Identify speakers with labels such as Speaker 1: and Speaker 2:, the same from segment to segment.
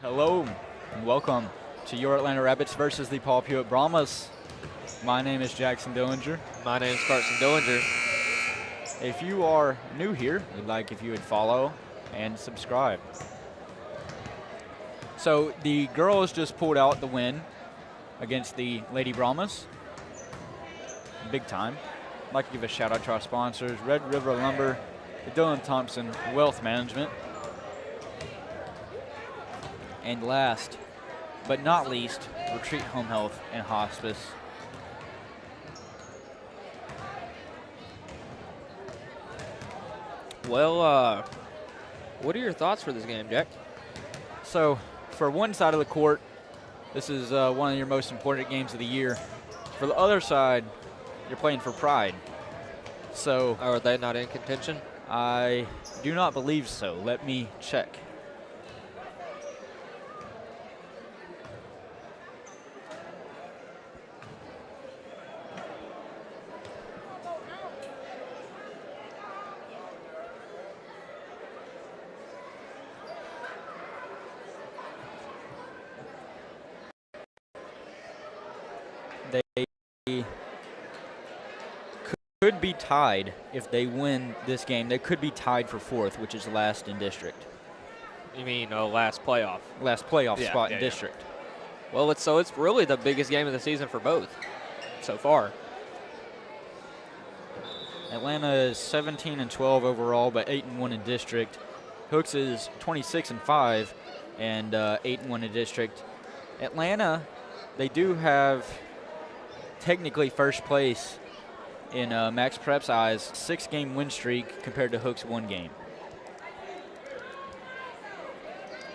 Speaker 1: Hello and welcome to your Atlanta Rabbits versus the Paul Pewitt Brahmas. My name is Jackson Dillinger.
Speaker 2: My name is Carson Dillinger.
Speaker 1: If you are new here, we'd like if you would follow and subscribe. So the girls just pulled out the win against the Lady Brahmas. Big time. I'd like to give a shout out to our sponsors, Red River Lumber, the Dylan Thompson Wealth Management, and last but not least, Retreat Home Health and Hospice.
Speaker 2: Well, what are your thoughts for this game, Jack?
Speaker 1: So, for one side of the court, this is one of your most important games of the year. For the other side, you're playing for pride. So,
Speaker 2: Are they not in contention?
Speaker 1: I do not believe so. Let me check. They could be tied if they win this game. They could be tied for fourth, which is last in district.
Speaker 2: You mean last playoff?
Speaker 1: Last playoff spot in district.
Speaker 2: Well, it's really the biggest game of the season for both so far.
Speaker 1: Atlanta is 17-12 overall, but 8-1 in district. Hooks is 26-5 and 8-1 in district. Atlanta, they do have technically first place in Max Prep's eyes, 6-game win streak compared to Hook's 1 game.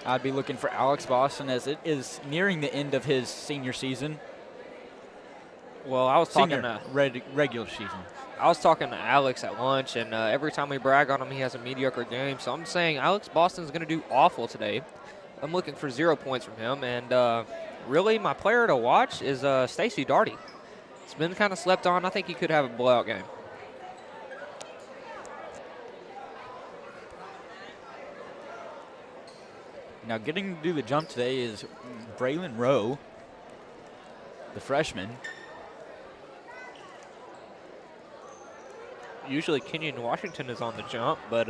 Speaker 1: I'd be looking for Alex Boston as it is nearing the end of his senior season.
Speaker 2: Well, I was talking
Speaker 1: regular season.
Speaker 2: I was talking to Alex at lunch, and every time we brag on him, he has a mediocre game. So I'm saying Alex Boston's going to do awful today. I'm looking for 0 points from him, and really my player to watch is Stacey Darty. It's been kind of slept on. I think he could have a blowout game.
Speaker 1: Now getting to do the jump today is Braylon Rowe, the freshman.
Speaker 2: Usually Kenyon Washington is on the jump, but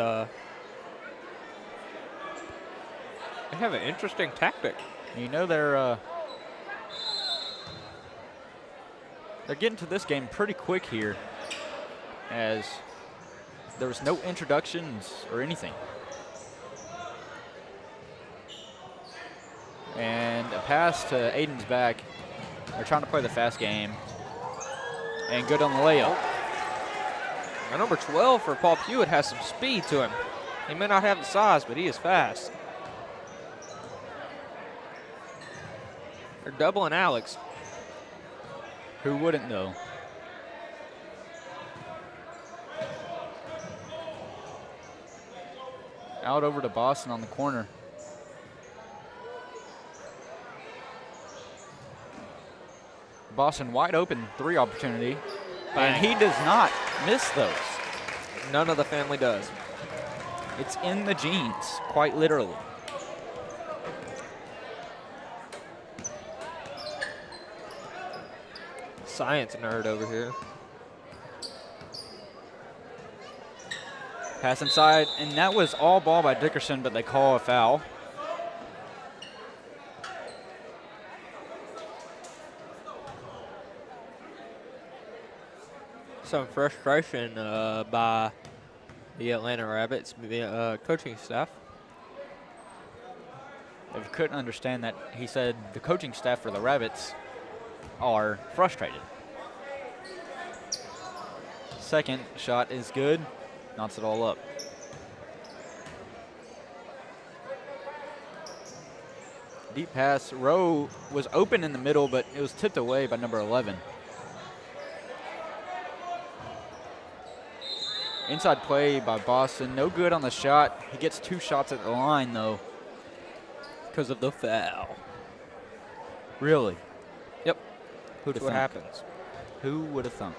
Speaker 2: they have an interesting tactic.
Speaker 1: You know they're getting to this game pretty quick here, as there was no introductions or anything. And a pass to Aiden's back. They're trying to play the fast game. And good on the layup.
Speaker 2: Now number 12 for Paul Pewitt has some speed to him. He may not have the size, but he is fast. They're doubling Alex.
Speaker 1: Who wouldn't, though? Out over to Boston on the corner. Boston wide open 3 opportunity.
Speaker 2: Bang.
Speaker 1: And he does not miss those.
Speaker 2: None of the family does.
Speaker 1: It's in the genes, quite literally.
Speaker 2: Science nerd over here.
Speaker 1: Pass inside, and that was all ball by Dickerson, but they call a foul.
Speaker 2: Some frustration by the Atlanta Rabbits coaching staff.
Speaker 1: If you couldn't understand that, he said the coaching staff for the Rabbits are frustrated. Second shot is good, knocks it all up. Deep pass, Rowe was open in the middle, but it was tipped away by number 11. Inside play by Boston, no good on the shot. He gets 2 shots at the line, though, because of the foul. Really?
Speaker 2: Yep.
Speaker 1: Who'd have
Speaker 2: That's what
Speaker 1: thunk?
Speaker 2: happens.
Speaker 1: Who would have thunk?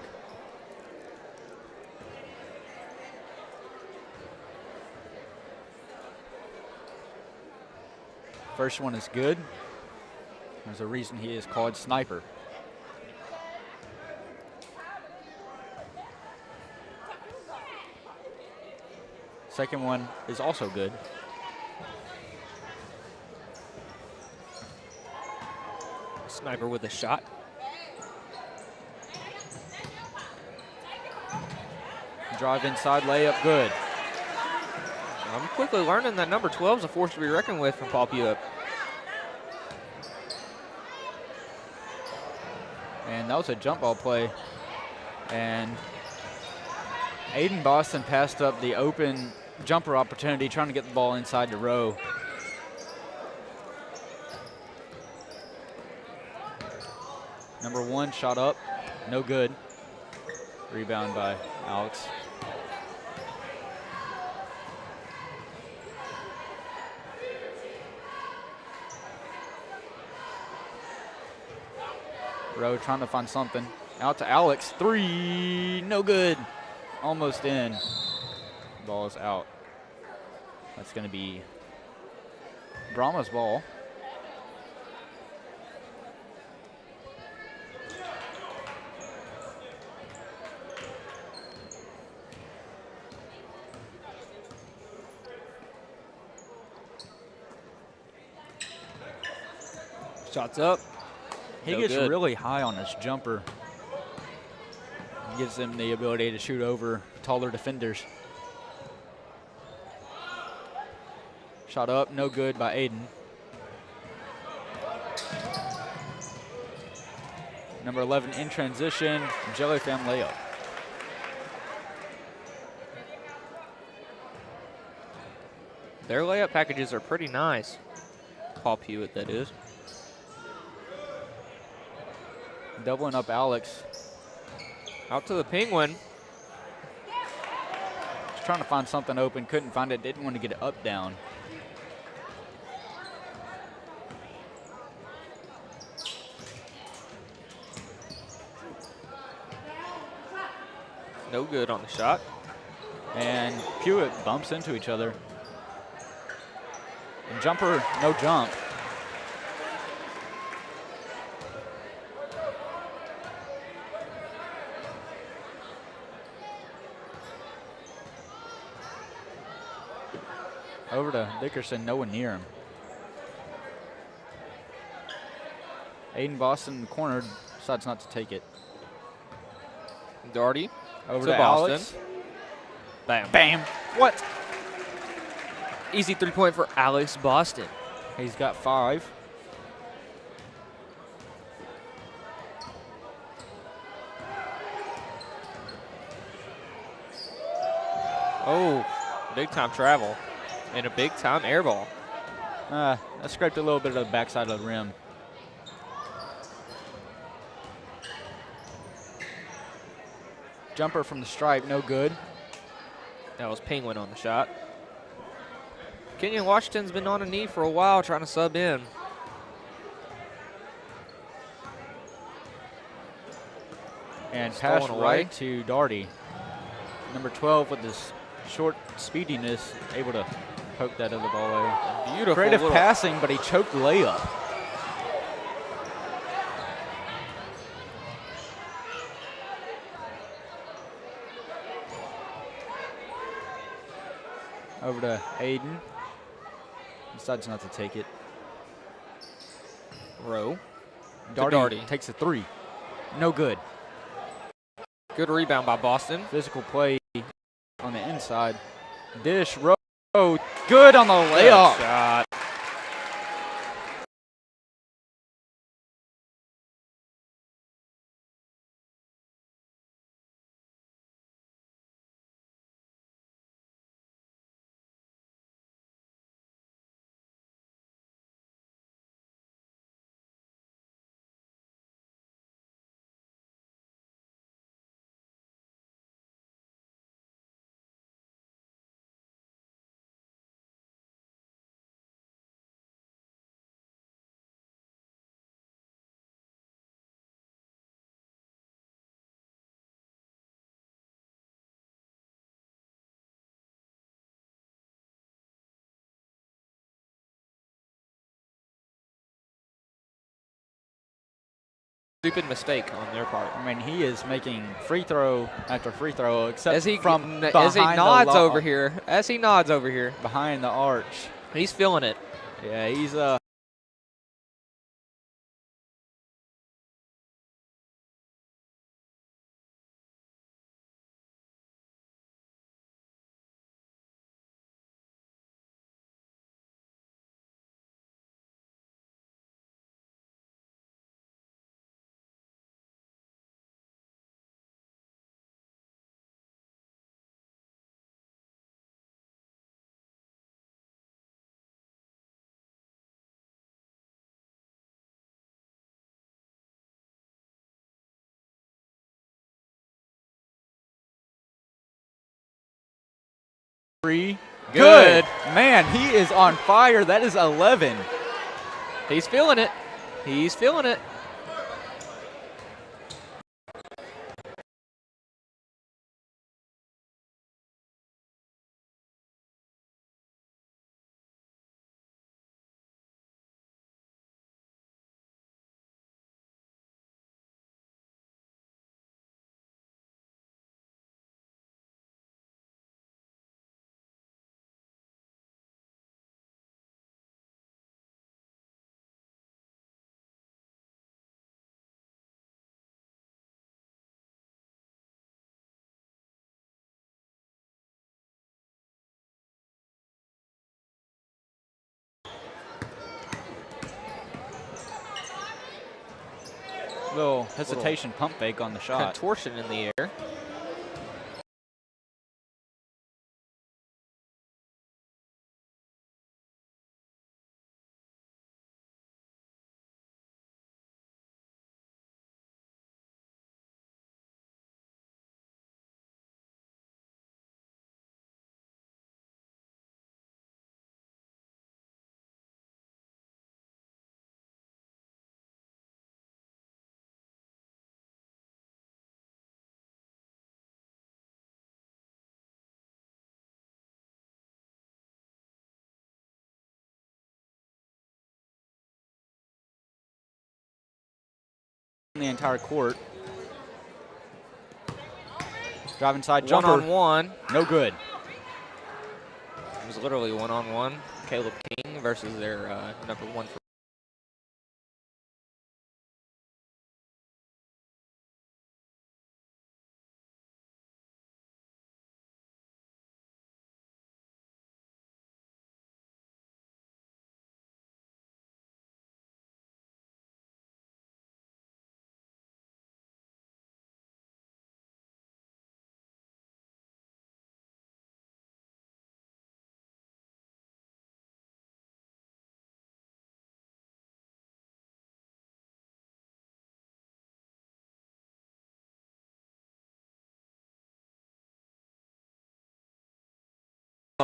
Speaker 1: First one is good. There's a reason he is called Sniper. Second one is also good.
Speaker 2: Sniper with a shot.
Speaker 1: Drive inside, layup, good.
Speaker 2: I'm quickly learning that number 12 is a force to be reckoned with from Paul Pewitt.
Speaker 1: And that was a jump ball play. And Aiden Boston passed up the open jumper opportunity, trying to get the ball inside the row. Number 1 shot up, no good. Rebound by Alex. Rowe trying to find something. Out to Alex, 3, no good. Almost in. Ball is out. That's going to be Brahma's ball.
Speaker 2: Shots up.
Speaker 1: He gets really high on his jumper. Gives him the ability to shoot over taller defenders. Shot up, no good by Aiden. Number 11 in transition, Jellyfam layup.
Speaker 2: Their layup packages are pretty nice. Paul Pewitt, that is.
Speaker 1: Doubling up Alex.
Speaker 2: Out to the Penguin.
Speaker 1: Just trying to find something open, couldn't find it, didn't want to get it up, down.
Speaker 2: No good on the shot.
Speaker 1: And Pewitt bumps into each other. And jumper, no jump. Over to Dickerson, no one near him. Aiden Boston cornered, decides not to take it.
Speaker 2: Darty
Speaker 1: Over
Speaker 2: to
Speaker 1: to
Speaker 2: Boston.
Speaker 1: Alex.
Speaker 2: Bam.
Speaker 1: Bam. What?
Speaker 2: Easy 3-point for Alex Boston.
Speaker 1: He's got 5.
Speaker 2: Oh, big time travel and a big time air ball.
Speaker 1: I scraped a little bit of the backside of the rim. Jumper from the stripe, no good.
Speaker 2: That was Penguin on the shot. Kenyon Washington's been on a knee for a while trying to sub in.
Speaker 1: And
Speaker 2: Stolen
Speaker 1: pass
Speaker 2: away.
Speaker 1: right to Darty. Number 12 with this short speediness, able to poke that other ball away.
Speaker 2: Beautiful
Speaker 1: Creative
Speaker 2: little
Speaker 1: passing, but he choked layup. Over to Aiden. Decides not to take it.
Speaker 2: row.
Speaker 1: Darty takes a 3. No good.
Speaker 2: Good rebound by Boston.
Speaker 1: Physical play on the inside. Dish, Rowe, good on the layup.
Speaker 2: Good shot. stupid mistake on their part.
Speaker 1: I mean, he is making free throw after free throw, except
Speaker 2: As he
Speaker 1: from
Speaker 2: as he
Speaker 1: behind
Speaker 2: nods
Speaker 1: the
Speaker 2: over here. As he nods over here.
Speaker 1: behind the arch.
Speaker 2: He's feeling it.
Speaker 1: Yeah, he's free.
Speaker 2: Good.
Speaker 1: Man, he is on fire. That is 11.
Speaker 2: He's feeling it. He's feeling it.
Speaker 1: Little hesitation pump fake on the shot.
Speaker 2: Contortion in the air.
Speaker 1: The entire court. Drive inside jumper.
Speaker 2: One-on-one.
Speaker 1: No good.
Speaker 2: It was literally one-on-one. Caleb King versus their number one.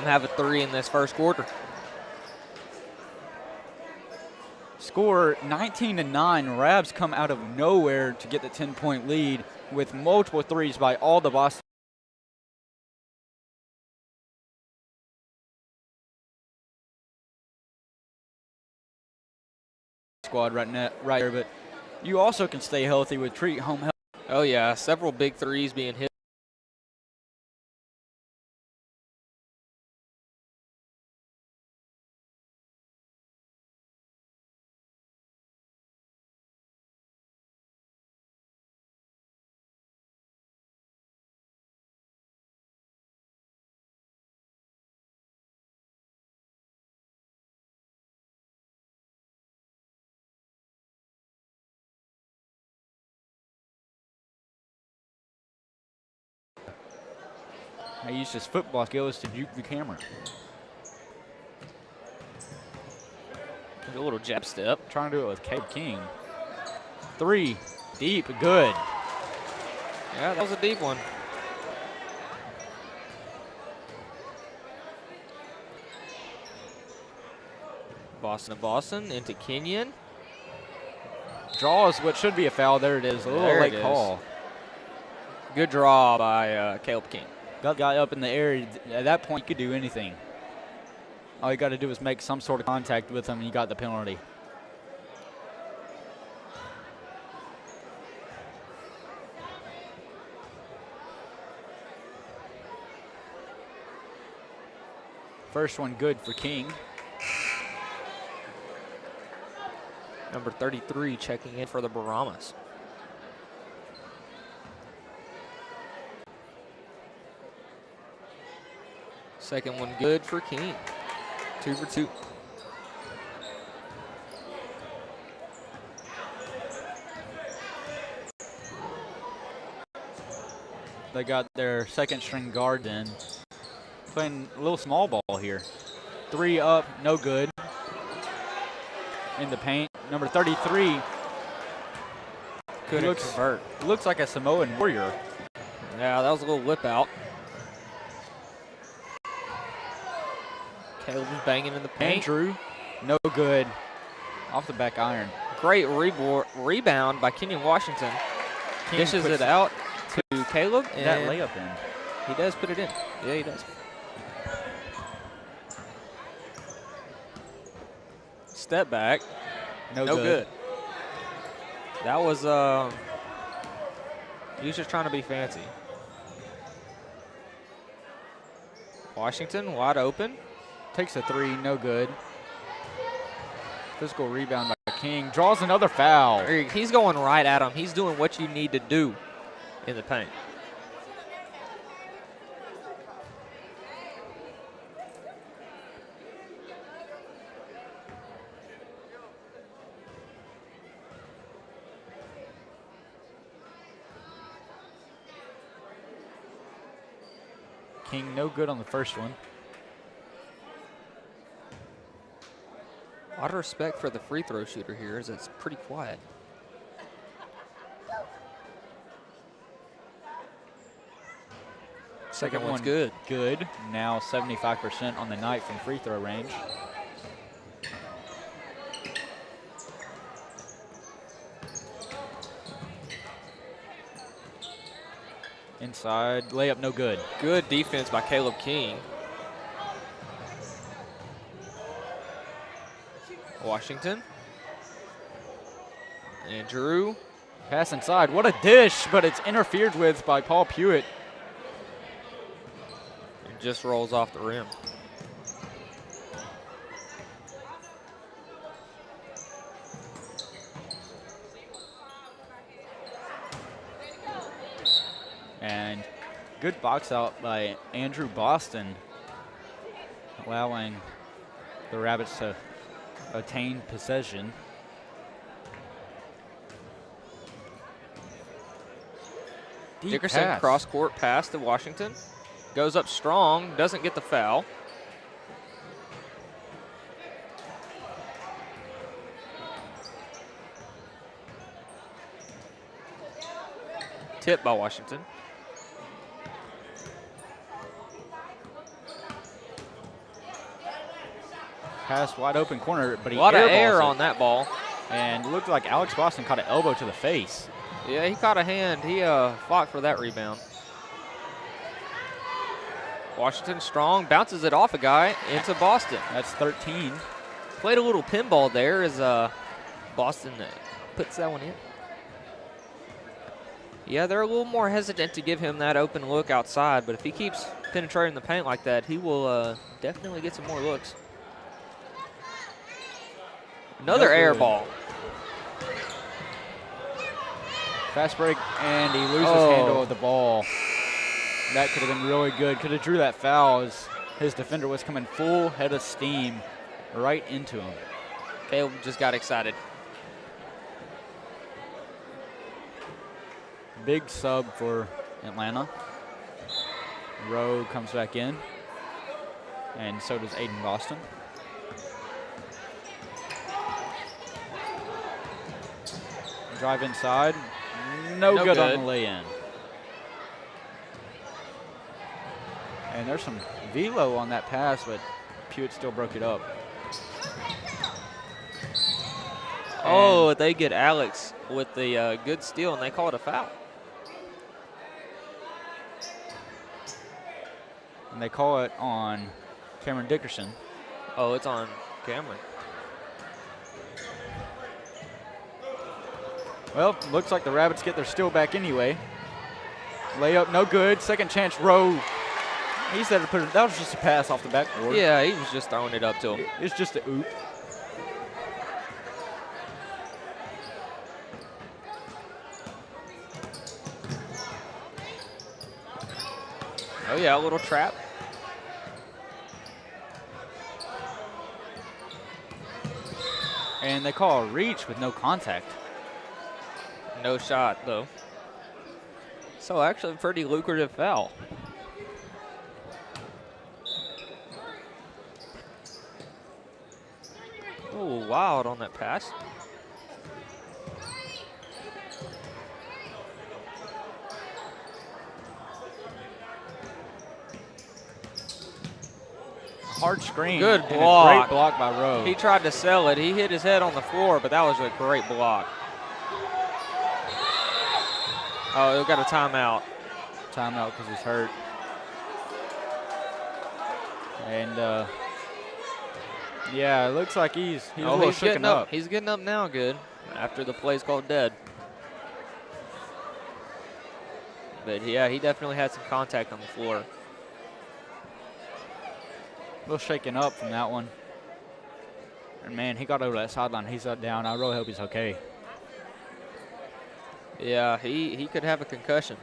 Speaker 2: Have a three in this first quarter.
Speaker 1: Score 19-9. Rabs come out of nowhere to get the 10-point lead with multiple threes by all the Boston squad right here, but you also can stay healthy with treat home health.
Speaker 2: Oh yeah, several big threes being hit.
Speaker 1: I used his football skills to juke the camera.
Speaker 2: A little jab step.
Speaker 1: Trying to do it with Caleb King. Three, deep, good.
Speaker 2: Yeah, that was a deep one. Boston to Boston into Kenyon.
Speaker 1: Draws what should be a foul. There it is. A little
Speaker 2: There
Speaker 1: late
Speaker 2: it is.
Speaker 1: call.
Speaker 2: Good draw by Caleb King.
Speaker 1: Got the guy up in the air. At that point, you could do anything. All you got to do is make some sort of contact with him, and you got the penalty. First one good for King.
Speaker 2: Number 33 checking in for the Brahmas. Second one good for King. 2 for 2.
Speaker 1: They got their second string guard in. Playing a little small ball here. 3 up, no good. In the paint. Number 33
Speaker 2: couldn't convert.
Speaker 1: Looks like a Samoan warrior.
Speaker 2: Yeah, that was a little whip out. Caleb's banging in the paint.
Speaker 1: Andrew, no good. Off the back iron.
Speaker 2: Great rebound by Kenyon Washington.
Speaker 1: King
Speaker 2: Dishes it out to Caleb.
Speaker 1: And that layup in.
Speaker 2: He does put it in. Yeah, he does. Step back.
Speaker 1: No
Speaker 2: good. That was, he was just trying to be fancy. Washington wide open.
Speaker 1: Takes a 3, no good. Physical rebound by King. Draws another foul.
Speaker 2: He's going right at him. He's doing what you need to do in the paint.
Speaker 1: King no good on the first one.
Speaker 2: A lot of respect for the free throw shooter here, as it's pretty quiet. Second one's good.
Speaker 1: Good. Now 75% on the night from free throw range. Inside, layup no good.
Speaker 2: Good defense by Caleb King. Washington. Andrew.
Speaker 1: Pass inside, what a dish, but it's interfered with by Paul Pewitt.
Speaker 2: It just rolls off the rim.
Speaker 1: And good box out by Andrew Boston, allowing the Rabbits to attain possession. Deep
Speaker 2: Dickerson
Speaker 1: pass.
Speaker 2: cross-court pass to Washington. Goes up strong, doesn't get the foul. Tip by Washington.
Speaker 1: Pass wide open corner, but he
Speaker 2: A lot of
Speaker 1: airballs
Speaker 2: air
Speaker 1: it.
Speaker 2: on that ball.
Speaker 1: And it looked like Alex Boston caught an elbow to the face.
Speaker 2: Yeah, he caught a hand. He fought for that rebound. Washington strong, bounces it off a guy into Boston.
Speaker 1: That's 13.
Speaker 2: Played a little pinball there as Boston puts that one in. Yeah, they're a little more hesitant to give him that open look outside, but if he keeps penetrating the paint like that, he will definitely get some more looks. Another air ball.
Speaker 1: Fast break, and he loses handle of the ball. That could have been really good. Could have drew that foul as his defender was coming full head of steam right into him.
Speaker 2: Caleb just got excited.
Speaker 1: Big sub for Atlanta. Rowe comes back in, and so does Aiden Boston. Drive inside. No good on the lay-in. And there's some velo on that pass, but Pewitt still broke it up.
Speaker 2: Oh, they get Alex with the good steal, and they call it a foul.
Speaker 1: And they call it on Cameron Dickerson.
Speaker 2: Oh, it's on Cameron.
Speaker 1: Well, looks like the Rabbits get their steal back anyway. Layup, no good. Second chance, Rowe. He said that was just a pass off the backboard.
Speaker 2: Yeah, he was just throwing it up to him.
Speaker 1: It's just a oop.
Speaker 2: Oh, yeah, a little trap.
Speaker 1: And they call a reach with no contact.
Speaker 2: No shot, though. So, actually, a pretty lucrative foul. Oh, wild on that pass.
Speaker 1: Hard screen.
Speaker 2: Good
Speaker 1: and a
Speaker 2: block.
Speaker 1: great block by Rowe.
Speaker 2: He tried to sell it. He hit his head on the floor, but that was a great block. Oh, he got a timeout.
Speaker 1: Timeout because he's hurt. And yeah, it looks like he's a little shaken up.
Speaker 2: He's getting up now, good, after the play's called dead. But yeah, he definitely had some contact on the floor.
Speaker 1: A little shaken up from that one. And man, he got over that sideline. He's up down. I really hope he's okay.
Speaker 2: Yeah, he could have a concussion.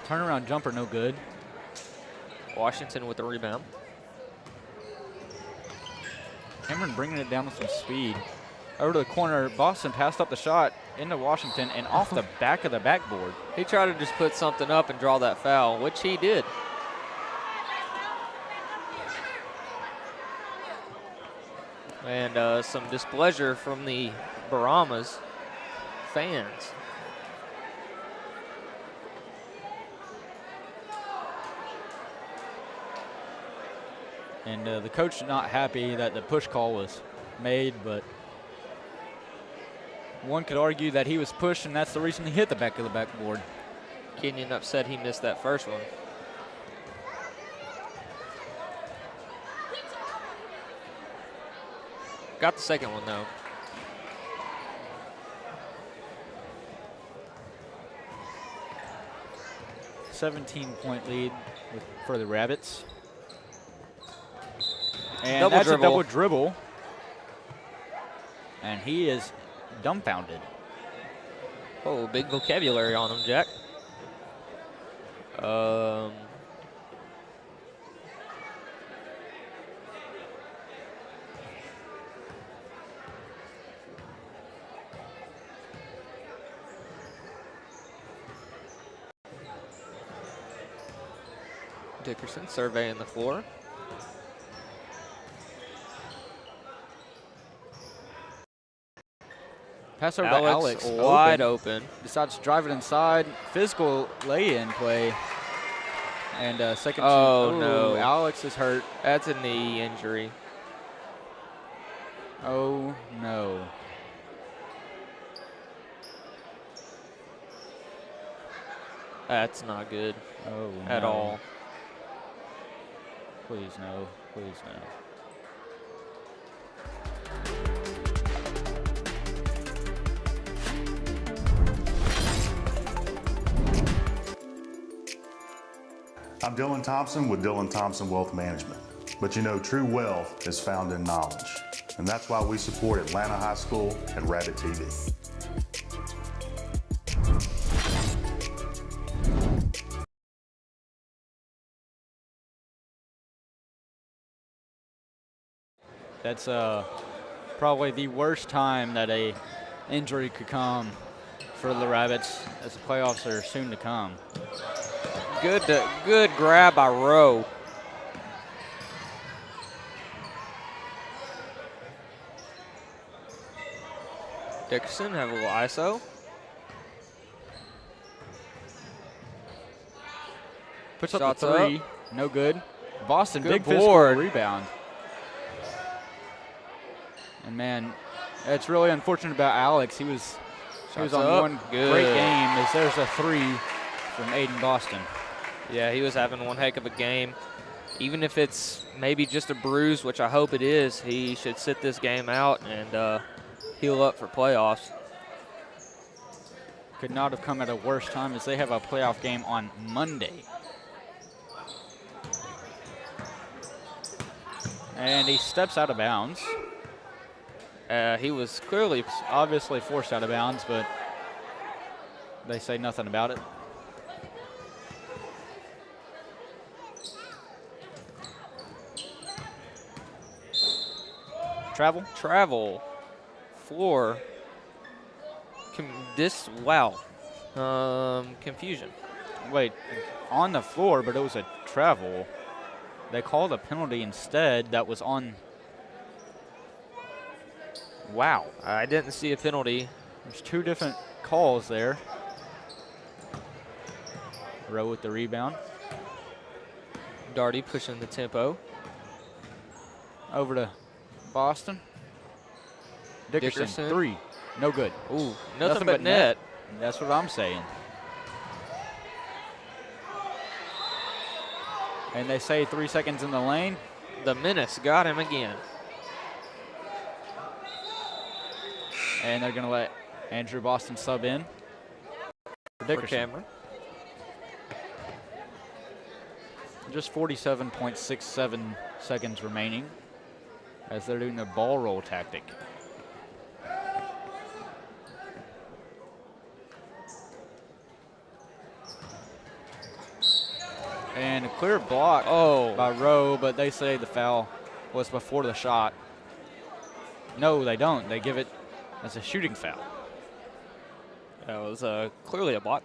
Speaker 1: Turnaround jumper, no good.
Speaker 2: Washington with the rebound.
Speaker 1: Cameron bringing it down with some speed. Over to the corner, Boston passed up the shot into Washington and off the back of the backboard.
Speaker 2: He tried to just put something up and draw that foul, which he did. And some displeasure from the Baramas fans.
Speaker 1: And the coach not happy that the push call was made, but one could argue that he was pushed, and that's the reason he hit the back of the backboard.
Speaker 2: Kenyon upset he missed that first one. Got the second one, though.
Speaker 1: A 17-point lead for the Rabbits. And that's a double dribble. And he is dumbfounded.
Speaker 2: Oh, big vocabulary on him, Jack. Dickerson surveying the floor.
Speaker 1: Pass over to Alex.
Speaker 2: Wide open.
Speaker 1: Decides to drive it inside. Physical lay-in play. And second.
Speaker 2: Oh, no.
Speaker 1: Alex is hurt.
Speaker 2: That's a knee injury.
Speaker 1: Oh, no.
Speaker 2: That's not good.
Speaker 1: Oh,
Speaker 2: at
Speaker 1: no.
Speaker 2: all.
Speaker 1: Please, no. Please, no.
Speaker 3: I'm Dylan Thompson with Dylan Thompson Wealth Management. But you know, true wealth is found in knowledge. And that's why we support Atlanta High School and Rabbit TV.
Speaker 1: That's probably the worst time that a injury could for the Rabbits, as the playoffs are soon to come.
Speaker 2: Good grab by Rowe. Dickerson have a little ISO.
Speaker 1: Puts up
Speaker 2: Shots
Speaker 1: the three.
Speaker 2: up.
Speaker 1: No good. Boston,
Speaker 2: Good
Speaker 1: big
Speaker 2: board.
Speaker 1: physical rebound. And man, it's really unfortunate about Alex. He was
Speaker 2: Shots
Speaker 1: on
Speaker 2: up.
Speaker 1: one
Speaker 2: Good.
Speaker 1: great game. As there's a three from Aiden Boston.
Speaker 2: Yeah, he was having one heck of a game. Even if it's maybe just a bruise, which I hope it is, he should sit this game out and heal up for playoffs.
Speaker 1: Could not have come at a worse time as they have a playoff game on Monday. And he steps out of bounds.
Speaker 2: He was clearly
Speaker 1: Obviously forced out of bounds, but they say nothing about it.
Speaker 2: Travel. Floor. Confusion.
Speaker 1: Wait, on the floor, but it was a travel. They called a penalty instead that was on. Wow.
Speaker 2: I didn't see a penalty.
Speaker 1: There's two different calls there. Rowe with the rebound.
Speaker 2: Darty pushing the tempo.
Speaker 1: Over to Boston. Dickerson. 3. No good.
Speaker 2: Ooh, nothing but net.
Speaker 1: That's what I'm saying. And they say 3 seconds in the lane.
Speaker 2: The menace got him again.
Speaker 1: And they're going to let Andrew Boston sub in for Dickerson.
Speaker 2: Cameron.
Speaker 1: Just 47.67 seconds remaining as they're doing the ball roll tactic. And a clear block by Rowe, but they say the foul was before the shot. No, they don't. They give it as a shooting foul.
Speaker 2: That was clearly a block.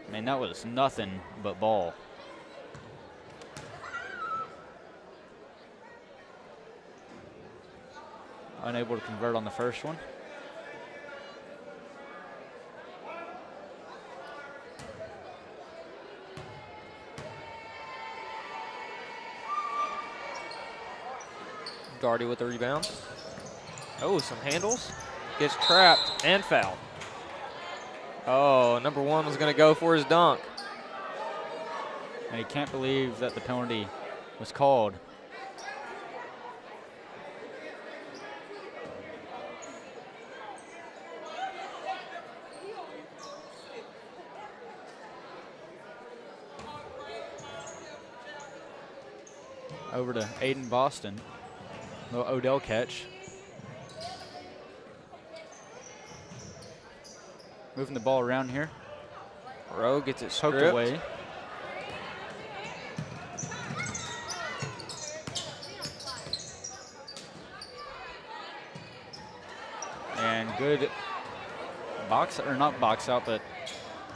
Speaker 1: I mean, that was nothing but ball. Unable to convert on the first one.
Speaker 2: Darty with the rebound. Oh, some handles. Gets trapped and fouled. Oh, number 1 was going to go for his dunk.
Speaker 1: And he can't believe that the penalty was called. Over to Aiden Boston. Little Odell catch. Moving the ball around here.
Speaker 2: Rowe gets it
Speaker 1: Poked
Speaker 2: stripped.
Speaker 1: away. And good box, or not box out, but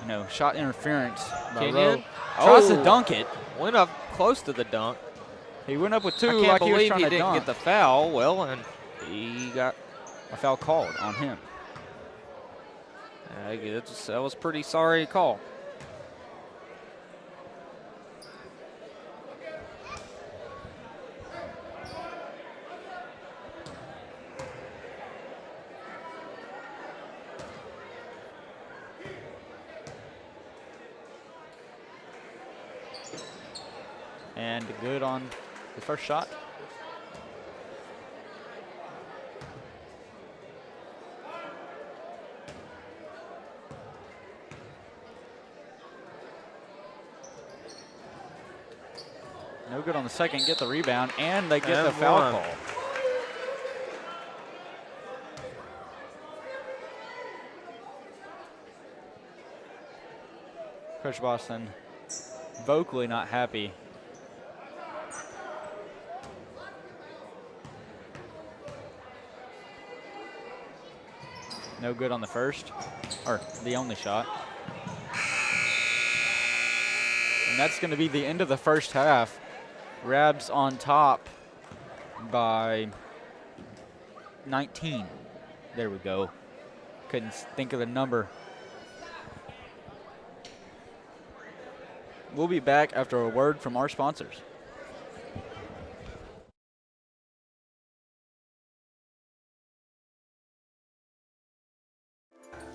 Speaker 1: you know, shot interference by Rowe. Tries to dunk it.
Speaker 2: Went up close to the dunk.
Speaker 1: He went up with 2
Speaker 2: I can't
Speaker 1: like he was
Speaker 2: believe
Speaker 1: trying
Speaker 2: he
Speaker 1: to
Speaker 2: didn't
Speaker 1: dunk.
Speaker 2: get the foul. Well, and he got
Speaker 1: A foul called on him.
Speaker 2: that was a pretty sorry call.
Speaker 1: And good on the first shot. No good on the second, get the rebound, and they get the foul call. Coach Boston vocally not happy. No good on the first, or the only shot. And that's going to be the end of the first half. Rabs on top by 19. There we go. Couldn't think of the number. We'll be back after a word from our sponsors.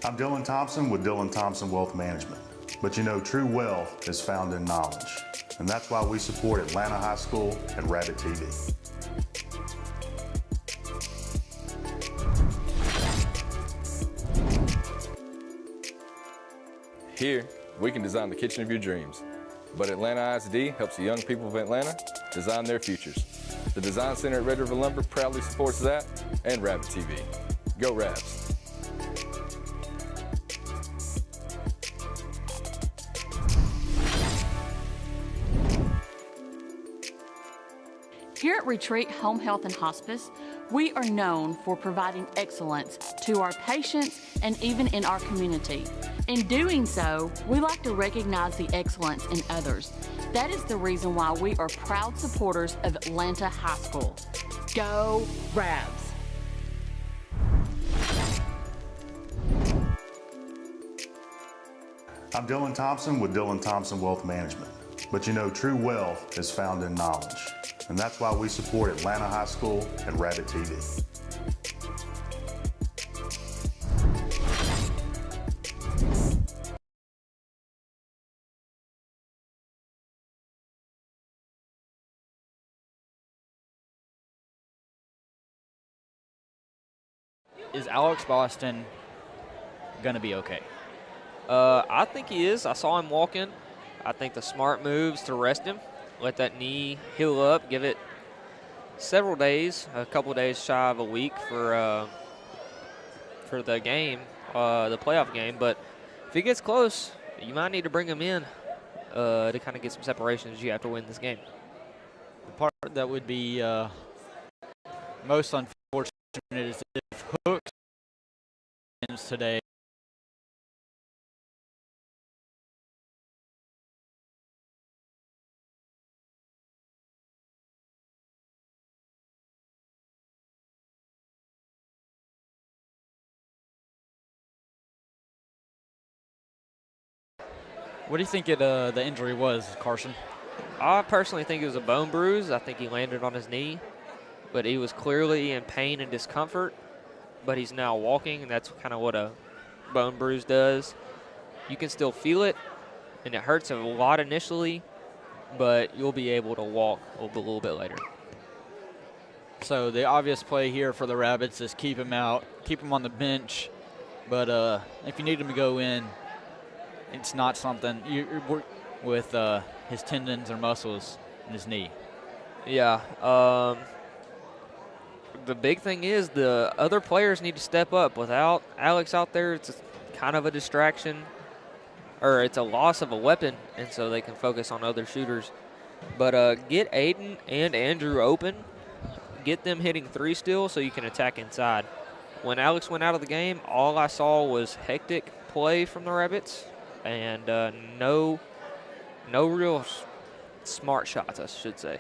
Speaker 3: I'm Dylan Thompson with Dylan Thompson Wealth Management. But you know, true wealth is found in knowledge. And that's why we support Atlanta High School and Rabbit TV.
Speaker 4: Here, we can design the kitchen of your dreams. But Atlanta ISD helps the young people of Atlanta design their futures. The Design Center at Red River Lumber proudly supports that and Rabbit TV. Go Rabs!
Speaker 5: Here at Retreat Home Health and Hospice, we are known for providing excellence to our patients and even in our community. In doing so, we like to recognize the excellence in others. That is the reason why we are proud supporters of Atlanta High School. Go Rabs!
Speaker 3: I'm Dylan Thompson with Dylan Thompson Wealth Management. But you know, true wealth is found in knowledge. And that's why we support Atlanta High School and Rabbit TV.
Speaker 1: Is Alex Boston going to be okay?
Speaker 2: I think he is. I saw him walking. I think the smart moves to rest him, let that knee heal up, give it several days, a couple days shy of a week for the game, the playoff game. But if he gets close, you might need to bring him in to kind of get some separation as you have to win this game.
Speaker 1: The part that would be most unfortunate is if Hooks wins today. What do you think the injury was, Carson?
Speaker 2: I personally think it was a bone bruise. I think he landed on his knee, but he was clearly in pain and discomfort, but he's now walking, and that's kind of what a bone bruise does. You can still feel it, and it hurts a lot initially, but you'll be able to walk a little bit later.
Speaker 1: So the obvious play here for the Rabbits is keep him out, keep him on the bench, but if you need him to go in, it's not something you work with his tendons or muscles in his knee.
Speaker 2: Yeah. The big thing is the other players need to step up. Without Alex out there, it's kind of a distraction, or it's a loss of a weapon, and so they can focus on other shooters. But get Aiden and Andrew open. Get them hitting three still so you can attack inside. When Alex went out of the game, all I saw was hectic play from the Rabbits and no real smart shots, I should say.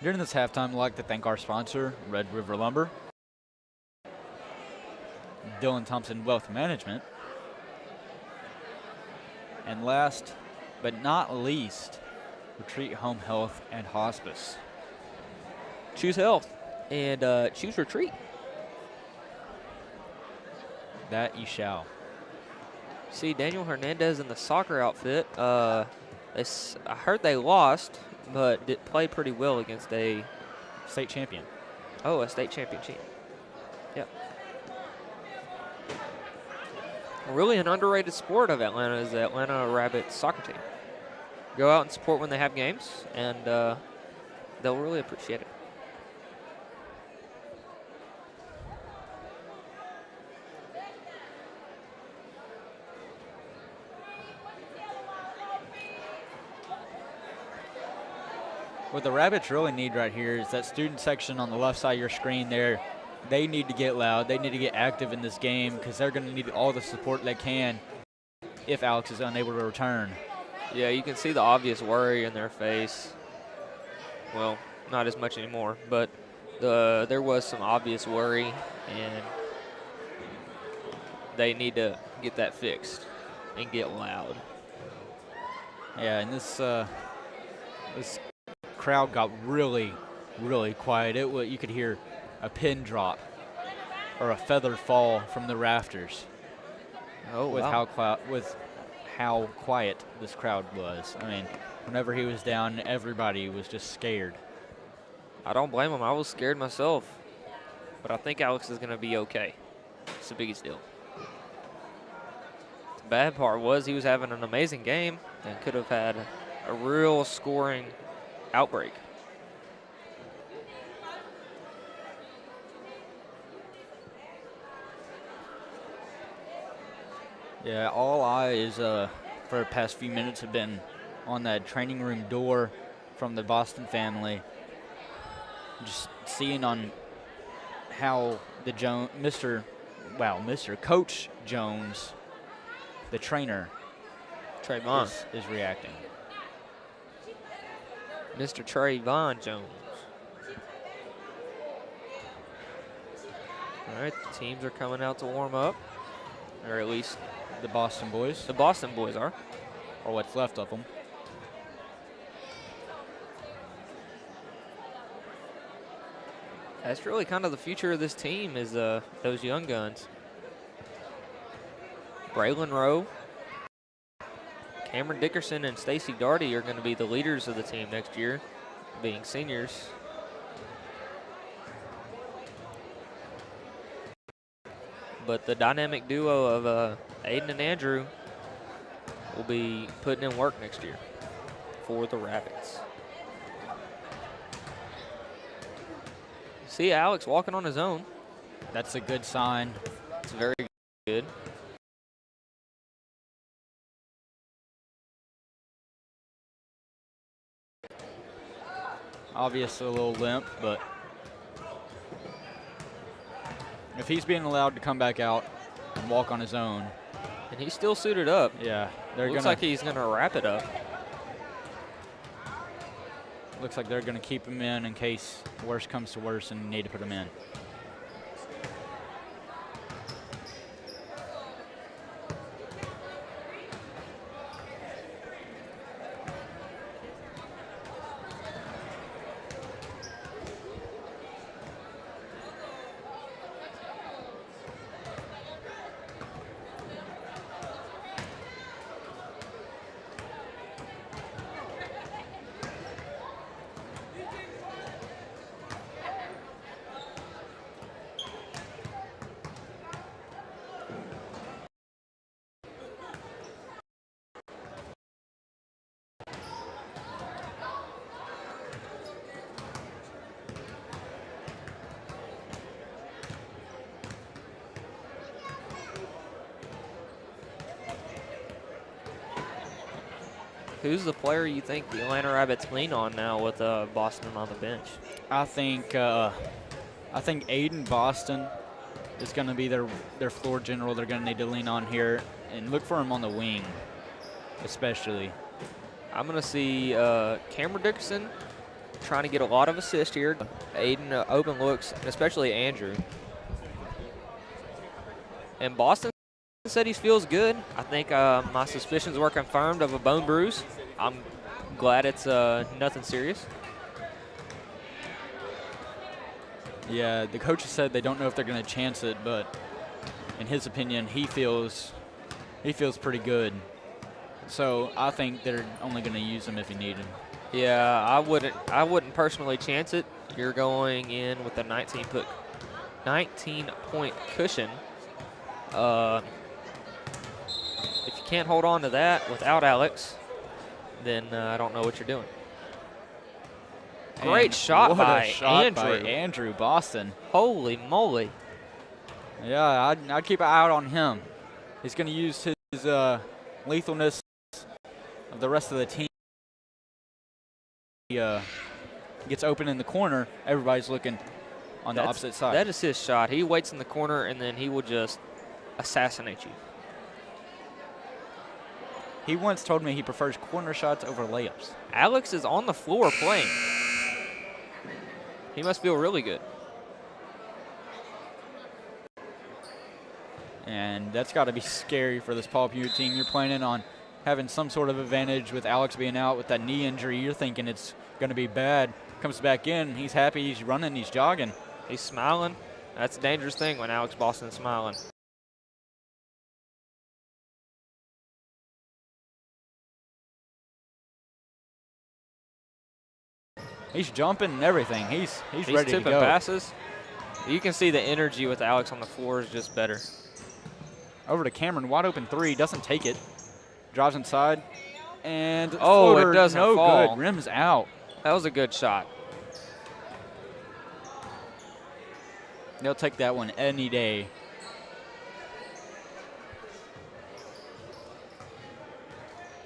Speaker 1: During this halftime, I'd like to thank our sponsor, Red River Lumber, Dylan Thompson Wealth Management, and last but not least, Retreat Home Health and Hospice.
Speaker 2: Choose health and choose Retreat.
Speaker 1: That you shall.
Speaker 2: See Daniel Hernandez in the soccer outfit. I heard they lost, but did play pretty well against a
Speaker 1: state champion.
Speaker 2: Oh, a state championship. Yep. Really an underrated sport of Atlanta is the Atlanta Rabbits soccer team. Go out and support when they have games, and they'll really appreciate it.
Speaker 1: What the Rabbits really need right here is that student section on the left side of your screen there. They need to get loud. They need to get active in this game because they're going to need all the support they can if Alex is unable to return.
Speaker 2: Yeah, you can see the obvious worry in their face. Well, not as much anymore, but there was some obvious worry, and they need to get that fixed and get loud.
Speaker 1: Yeah, and this crowd got really, really quiet. You could hear a pin drop or a feather fall from the rafters.
Speaker 2: Oh,
Speaker 1: with
Speaker 2: wow.
Speaker 1: how quiet this crowd was. I mean, whenever he was down, everybody was just scared.
Speaker 2: I don't blame him. I was scared myself. But I think Alex is going to be okay. It's the biggest deal. The bad part was he was having an amazing game and could have had a real scoring outbreak.
Speaker 1: Yeah, all eyes for the past few minutes have been on that training room door from the Boston family. Just seeing on how the Mr. Coach Jones, the trainer,
Speaker 2: Trayvon
Speaker 1: is reacting.
Speaker 2: Mr. Trayvon Jones. All right, the teams are coming out to warm up, or at least
Speaker 1: the Boston boys.
Speaker 2: The Boston boys are.
Speaker 1: Or what's left of them.
Speaker 2: That's really kind of the future of this team is those young guns. Braylon Rowe, Cameron Dickerson, and Stacy Darty are going to be the leaders of the team next year, being seniors. But the dynamic duo of Aiden and Andrew will be putting in work next year for the Rabbits. See Alex walking on his own.
Speaker 1: That's a good sign.
Speaker 2: It's very good.
Speaker 1: Obviously a little limp, but if he's being allowed to come back out and walk on his own.
Speaker 2: And he's still suited up.
Speaker 1: Yeah.
Speaker 2: Looks like he's going to wrap it up.
Speaker 1: Looks like they're going to keep him in case worse comes to worse and need to put him in.
Speaker 2: Who's the player you think the Atlanta Rabbits lean on now with Boston on the bench?
Speaker 1: I think Aiden Boston is going to be their floor general. They're going to need to lean on here and look for him on the wing, especially.
Speaker 2: I'm going to see Cameron Dickerson trying to get a lot of assists here. Aiden open looks, and especially Andrew. And Boston said he feels good. I think my suspicions were confirmed of a bone bruise. I'm glad it's nothing serious.
Speaker 1: Yeah, the coaches said they don't know if they're going to chance it, but in his opinion, he feels pretty good. So I think they're only going to use him if he needed him.
Speaker 2: Yeah, I wouldn't personally chance it. You're going in with a 19-point cushion. If you can't hold on to that without Alex, then I don't know what you're doing. Great shot by
Speaker 1: Andrew Boston.
Speaker 2: Holy moly.
Speaker 1: Yeah, I'd keep an eye out on him. He's going to use his lethalness of the rest of the team. He gets open in the corner. Everybody's looking on the opposite side.
Speaker 2: That is his shot. He waits in the corner, and then he will just assassinate you.
Speaker 1: He once told me he prefers corner shots over layups.
Speaker 2: Alex is on the floor playing. He must feel really good.
Speaker 1: And that's got to be scary for this Paul Pewitt team. You're planning on having some sort of advantage with Alex being out with that knee injury. You're thinking it's going to be bad. Comes back in. He's happy. He's running. He's jogging.
Speaker 2: He's smiling. That's a dangerous thing when Alex Boston's smiling.
Speaker 1: He's jumping and everything. He's ready to
Speaker 2: tipping
Speaker 1: go.
Speaker 2: passes. You can see the energy with Alex on the floor is just better.
Speaker 1: Over to Cameron, wide open three, doesn't take it. Drives inside, and
Speaker 2: Oh,
Speaker 1: floater,
Speaker 2: it doesn't
Speaker 1: no
Speaker 2: fall.
Speaker 1: good. Rims out.
Speaker 2: That was a good shot.
Speaker 1: They'll take that one any day.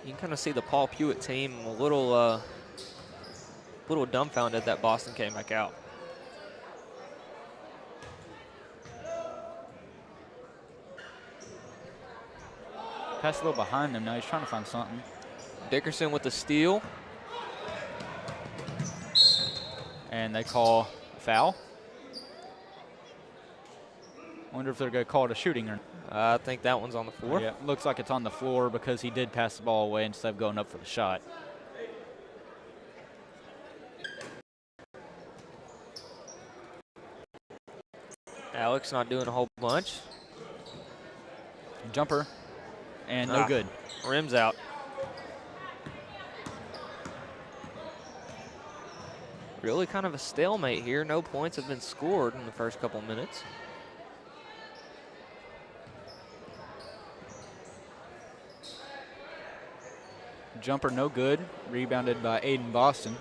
Speaker 2: You can kind of see the Paul Pewitt team a little dumbfounded that Boston came back out.
Speaker 1: Pass a little behind him now. He's trying to find something.
Speaker 2: Dickerson with the steal.
Speaker 1: And they call foul. Wonder if they're going to call it a shooting or
Speaker 2: I think that one's on the floor.
Speaker 1: Yeah, looks like it's on the floor because he did pass the ball away instead of going up for the shot.
Speaker 2: Alex not doing a whole bunch.
Speaker 1: Jumper, and no good.
Speaker 2: Rims out. Really kind of a stalemate here. No points have been scored in the first couple minutes.
Speaker 1: Jumper no good. Rebounded by Aiden Boston.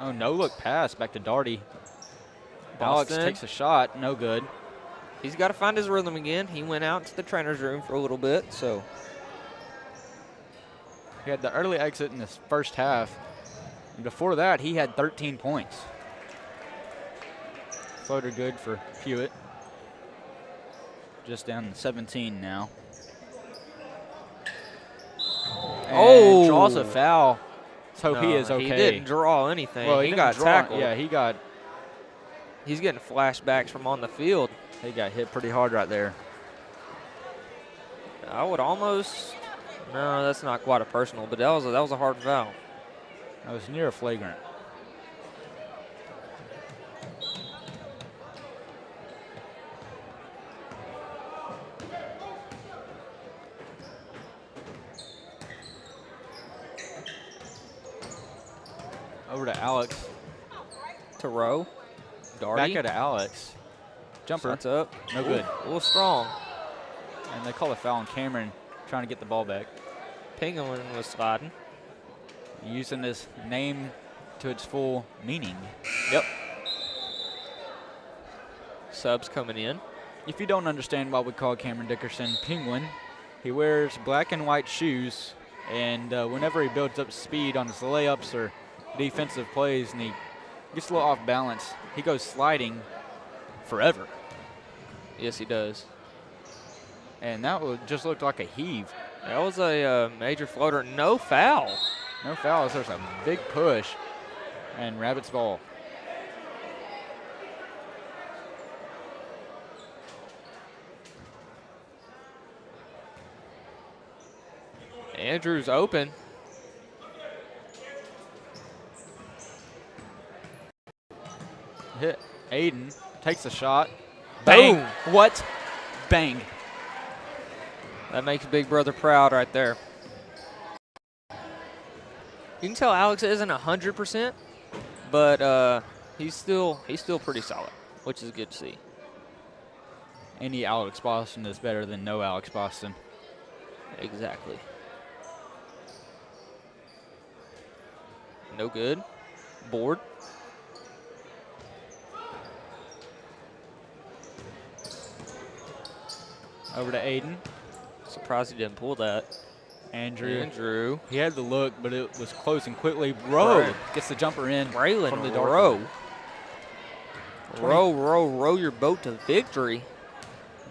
Speaker 1: Oh, no look pass back to Darty. Alex
Speaker 2: Boston
Speaker 1: takes a shot, no good.
Speaker 2: He's got to find his rhythm again. He went out to the trainer's room for a little bit, so.
Speaker 1: He had the early exit in this first half. And before that, he had 13 points. Floater good for Pewitt. Just down to 17 now. And draws a foul. So he is okay.
Speaker 2: He didn't draw anything.
Speaker 1: Well,
Speaker 2: he got tackled.
Speaker 1: Yeah,
Speaker 2: He's getting flashbacks from on the field.
Speaker 1: he got hit pretty hard right there.
Speaker 2: I would almost. No, that's not quite a personal, but that was a hard foul.
Speaker 1: That was near a flagrant. Over to Alex.
Speaker 2: To Rowe. Darty.
Speaker 1: Back at Alex. Jumper.
Speaker 2: Shots up.
Speaker 1: No good.
Speaker 2: A little strong.
Speaker 1: And they call a foul on Cameron trying to get the ball back.
Speaker 2: Penguin was sliding.
Speaker 1: Using his name to its full meaning.
Speaker 2: Yep. Subs coming in.
Speaker 1: If you don't understand why we call Cameron Dickerson Penguin, he wears black and white shoes, and whenever he builds up speed on his layups or defensive plays and he gets a little off balance, he goes sliding forever.
Speaker 2: Yes, he does.
Speaker 1: And that just looked like a heave.
Speaker 2: That was a major floater. No foul.
Speaker 1: No fouls. There's a big push. And Rabbits ball.
Speaker 2: Andrews open.
Speaker 1: Hit. Aiden takes a shot. Bang.
Speaker 2: Boom.
Speaker 1: What? Bang.
Speaker 2: That makes Big Brother proud right there. You can tell Alex isn't 100%, but he's still pretty solid, which is good to see.
Speaker 1: Any Alex Boston is better than no Alex Boston.
Speaker 2: Exactly. No good. Board.
Speaker 1: Over to Aiden.
Speaker 2: Surprised he didn't pull that.
Speaker 1: Andrew. He had the look, but it was close and quickly. Rowe gets the jumper in.
Speaker 2: Braylon
Speaker 1: from the dark
Speaker 2: Rowe. Row your boat to victory.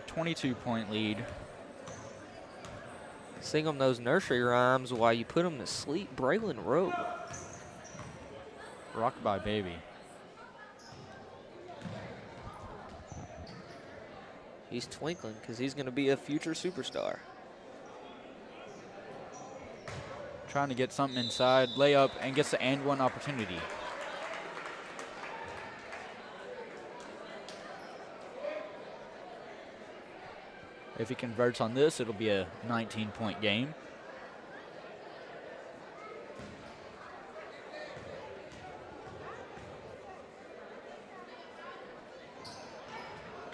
Speaker 1: 22-point lead.
Speaker 2: Sing them those nursery rhymes while you put them to sleep. Braylon Rowe.
Speaker 1: Rockabye baby.
Speaker 2: He's twinkling because he's going to be a future superstar.
Speaker 1: Trying to get something inside, layup, and gets the and one opportunity. If he converts on this, it'll be a 19-point game.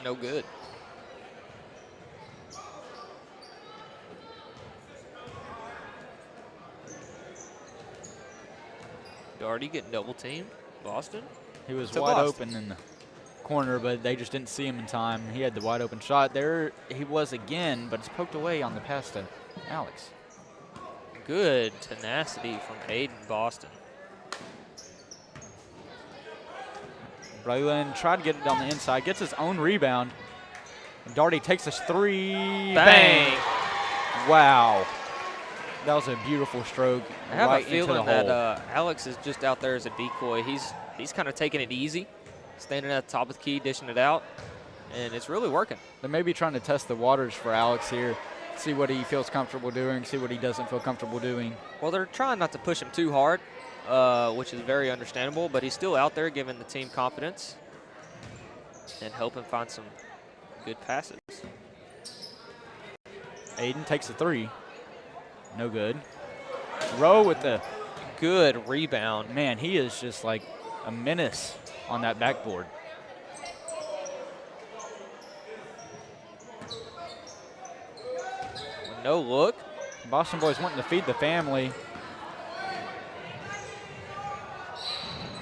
Speaker 2: No good. Doherty getting double teamed. Boston.
Speaker 1: He was
Speaker 2: To
Speaker 1: wide
Speaker 2: Boston.
Speaker 1: open in the corner, but they just didn't see him in time. He had the wide open shot. There he was again, but it's poked away on the pass to Alex.
Speaker 2: Good tenacity from Hayden Boston.
Speaker 1: Braylon tried to get it down the inside, gets his own rebound. And Doherty takes his three.
Speaker 2: Bang!
Speaker 1: Wow. That was a beautiful stroke.
Speaker 2: I have
Speaker 1: right
Speaker 2: a
Speaker 1: into the
Speaker 2: feeling that
Speaker 1: hole.
Speaker 2: Alex is just out there as a decoy. He's kind of taking it easy, standing at the top of the key, dishing it out, and it's really working.
Speaker 1: They may be trying to test the waters for Alex here, see what he feels comfortable doing, see what he doesn't feel comfortable doing.
Speaker 2: Well, they're trying not to push him too hard, which is very understandable, but he's still out there giving the team confidence and helping find some good passes.
Speaker 1: Aiden takes a three. No good. Rowe with the,
Speaker 2: Good rebound.
Speaker 1: man, he is just like a menace on that backboard.
Speaker 2: No look.
Speaker 1: Boston boys wanting to feed the family.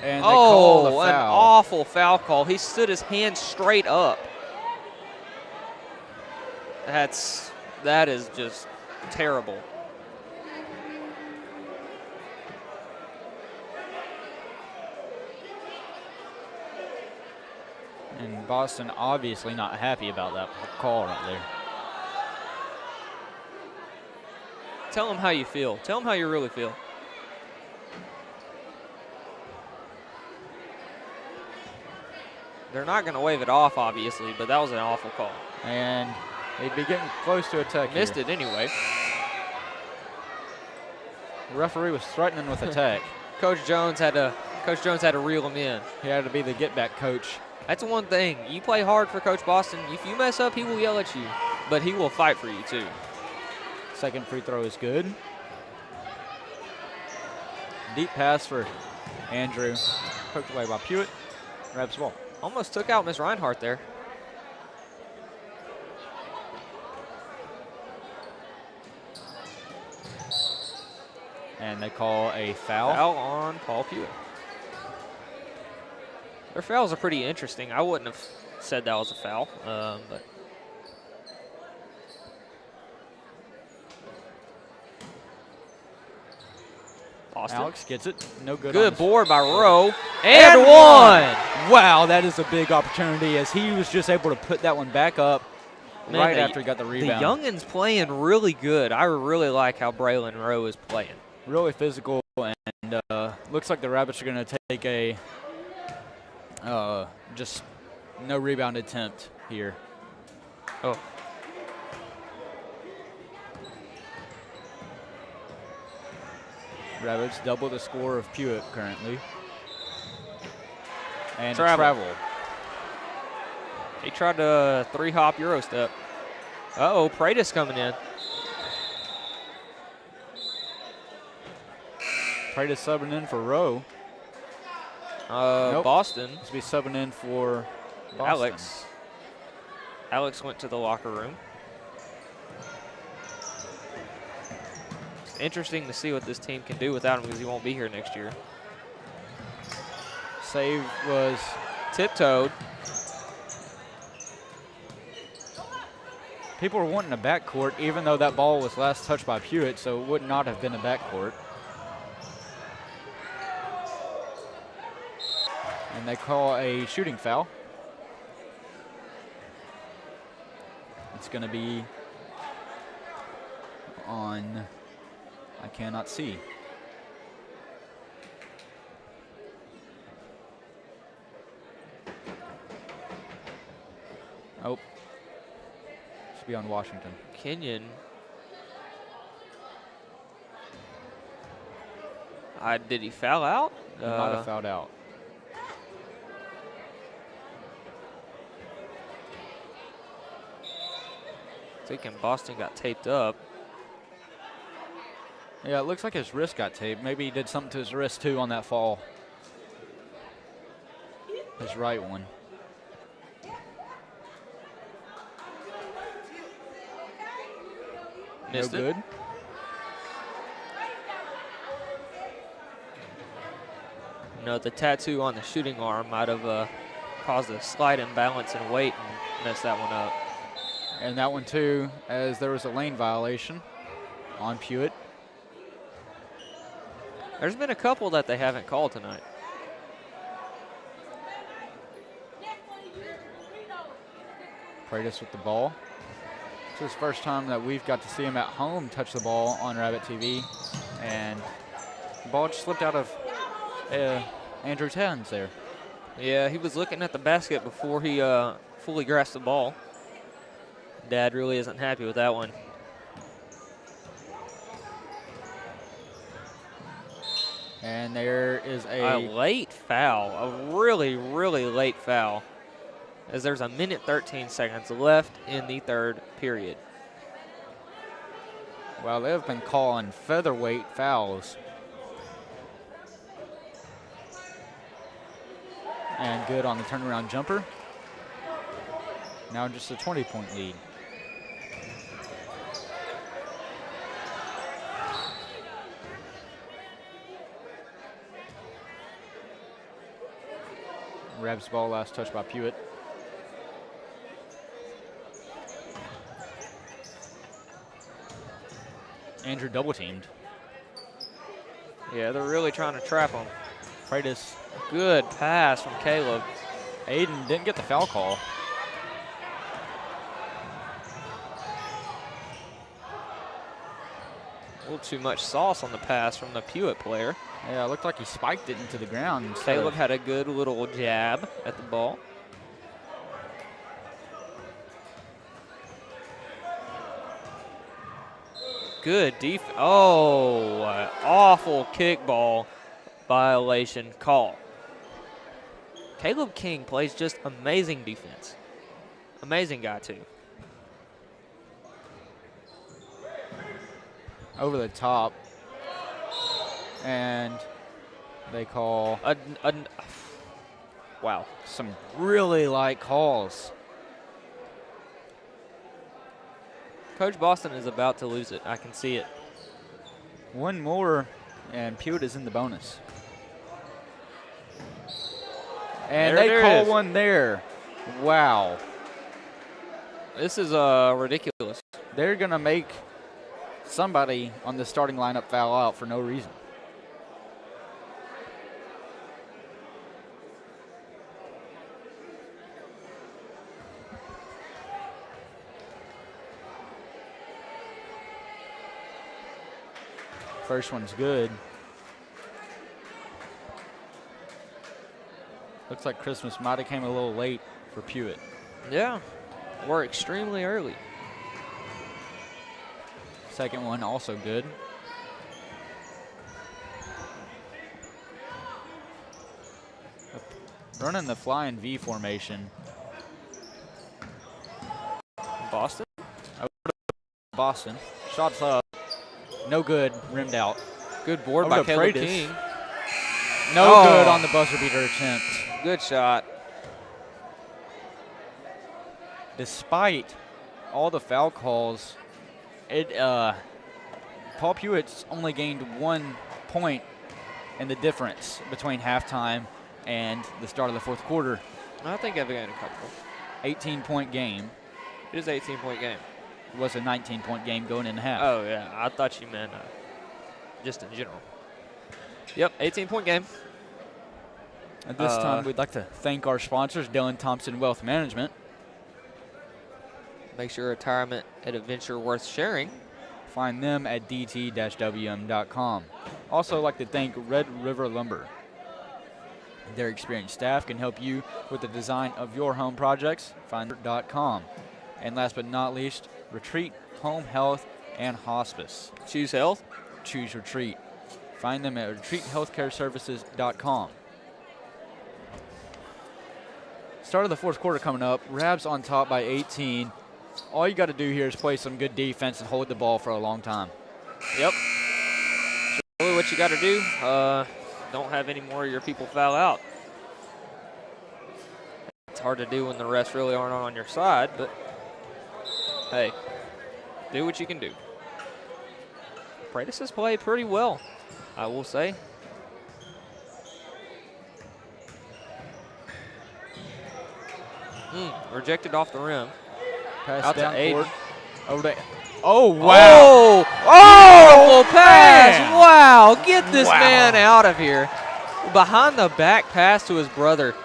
Speaker 1: And they call the
Speaker 2: Oh, an
Speaker 1: foul.
Speaker 2: awful foul call. He stood his hand straight up. That is just terrible.
Speaker 1: And Boston obviously not happy about that call right there.
Speaker 2: Tell him how you feel. Tell him how you really feel. They're not going to wave it off, obviously, but that was an awful call.
Speaker 1: And they'd be getting close to a tech.
Speaker 2: Missed
Speaker 1: here.
Speaker 2: it anyway.
Speaker 1: The referee was threatening with a tech.
Speaker 2: Coach Jones had to reel him in.
Speaker 1: He had to be the get-back coach.
Speaker 2: That's one thing. You play hard for Coach Boston. If you mess up, he will yell at you, but he will fight for you too.
Speaker 1: Second free throw is good. Deep pass for Andrew. Poked away by Pewitt. Grabs the ball.
Speaker 2: Almost took out Miss Reinhardt there.
Speaker 1: And they call a foul.
Speaker 2: Foul on Paul Pewitt. Their fouls are pretty interesting. I wouldn't have said that was a foul, but Boston.
Speaker 1: Alex gets it. No good.
Speaker 2: Good
Speaker 1: on the
Speaker 2: board by Rowe. And one.
Speaker 1: Wow, that is a big opportunity as he was just able to put that one back up
Speaker 2: Man,
Speaker 1: right after he got the rebound.
Speaker 2: The youngins playing really good. I really like how Braylon Rowe is playing.
Speaker 1: Really physical, and looks like the Rabbits are going to take a just no rebound attempt here.
Speaker 2: Oh.
Speaker 1: Rabbits double the score of Pewitt currently. And
Speaker 2: Travel. He tried to three-hop Euro step. Uh-oh, Pratis coming in.
Speaker 1: Pratis subbing in for Rowe.
Speaker 2: Boston.
Speaker 1: Must be subbing in for Boston.
Speaker 2: Alex. Alex went to the locker room. It's interesting to see what this team can do without him because he won't be here next year.
Speaker 1: Save was
Speaker 2: Tiptoed.
Speaker 1: people were wanting a backcourt, even though that ball was last touched by Pewitt, so it would not have been a backcourt. And they call a shooting foul. It's going to be on, I cannot see. Oh, should be on Washington.
Speaker 2: Kenyon. Did he foul out?
Speaker 1: He might have fouled out.
Speaker 2: Thinking Boston got taped up.
Speaker 1: Yeah, it looks like his wrist got taped. Maybe he did something to his wrist, too, on that fall. His right one.
Speaker 2: Missed
Speaker 1: no
Speaker 2: it.
Speaker 1: good.
Speaker 2: No, the tattoo on the shooting arm might have caused a slight imbalance in weight and messed that one up.
Speaker 1: And that one, too, as there was a lane violation on Pewitt.
Speaker 2: There's been a couple that they haven't called tonight.
Speaker 1: Pratis with the ball. It's his first time that we've got to see him at home touch the ball on Rabbit TV. And the ball just slipped out of Andrew's hands there.
Speaker 2: Yeah, he was looking at the basket before he fully grasped the ball. Dad really isn't happy with that one.
Speaker 1: And there is
Speaker 2: A late foul, a really, really late foul, as there's a minute 13 seconds left in the third period.
Speaker 1: well, they've been calling featherweight fouls. And good on the turnaround jumper. Now just a 20-point lead. Rebs ball, last touch by Pewitt. Andrew double teamed.
Speaker 2: Yeah, they're really trying to trap him.
Speaker 1: Pratis.
Speaker 2: Good pass from Caleb.
Speaker 1: Aiden didn't get the foul call.
Speaker 2: A little too much sauce on the pass from the Pewitt player.
Speaker 1: Yeah, it looked like he spiked it into the ground.
Speaker 2: Caleb had a good little jab at the ball. Good defense. Oh, awful kickball violation call. Caleb King plays just amazing defense. Amazing guy, too.
Speaker 1: Over the top. And they call
Speaker 2: Wow.
Speaker 1: some really light calls.
Speaker 2: Coach Boston is about to lose it. I can see it.
Speaker 1: One more, and Pewitt is in the bonus. And
Speaker 2: There
Speaker 1: they
Speaker 2: it
Speaker 1: call
Speaker 2: is.
Speaker 1: one there. Wow.
Speaker 2: This is ridiculous.
Speaker 1: They're going to make somebody on the starting lineup foul out for no reason. First one's good. Looks like Christmas might have came a little late for Pewitt.
Speaker 2: Yeah, we're extremely early.
Speaker 1: Second one also good. Running the flying V formation.
Speaker 2: Boston?
Speaker 1: Boston. Shots up. No good. Rimmed out.
Speaker 2: Good board
Speaker 1: Over
Speaker 2: by
Speaker 1: to
Speaker 2: Caleb
Speaker 1: Pratis.
Speaker 2: King.
Speaker 1: No
Speaker 2: Oh.
Speaker 1: good on the buzzer beater attempt.
Speaker 2: Good shot.
Speaker 1: Despite all the foul calls, Paul Pewitt's only gained 1 point in the difference between halftime and the start of the fourth quarter.
Speaker 2: I think I've gained a couple.
Speaker 1: 18-point game.
Speaker 2: It is an 18-point game.
Speaker 1: It was a 19-point game going in half.
Speaker 2: Oh, yeah. I thought you meant just in general. Yep, 18-point game.
Speaker 1: At this time, we'd like to thank our sponsors, Dylan Thompson Wealth Management.
Speaker 2: Makes your retirement an adventure worth sharing.
Speaker 1: Find them at dt-wm.com. Also like to thank Red River Lumber. Their experienced staff can help you with the design of your home projects. Find them.com. And last but not least, Retreat Home Health and Hospice.
Speaker 2: Choose health.
Speaker 1: Choose Retreat. Find them at retreathealthcareservices.com. Start of the fourth quarter coming up. Rabs on top by 18. All you got to do here is play some good defense and hold the ball for a long time.
Speaker 2: Yep. That's really what you got to do. Don't have any more of your people foul out. It's hard to do when the refs really aren't on your side, but hey, do what you can do. Paredes has played pretty well, I will say. Rejected off the rim.
Speaker 1: Pass
Speaker 2: Out to
Speaker 1: down
Speaker 2: Aiden.
Speaker 1: court. Over to, oh, wow.
Speaker 2: Oh, pass.
Speaker 1: man.
Speaker 2: Wow. Get this
Speaker 1: Wow.
Speaker 2: man out of here. Behind the back pass to his brother.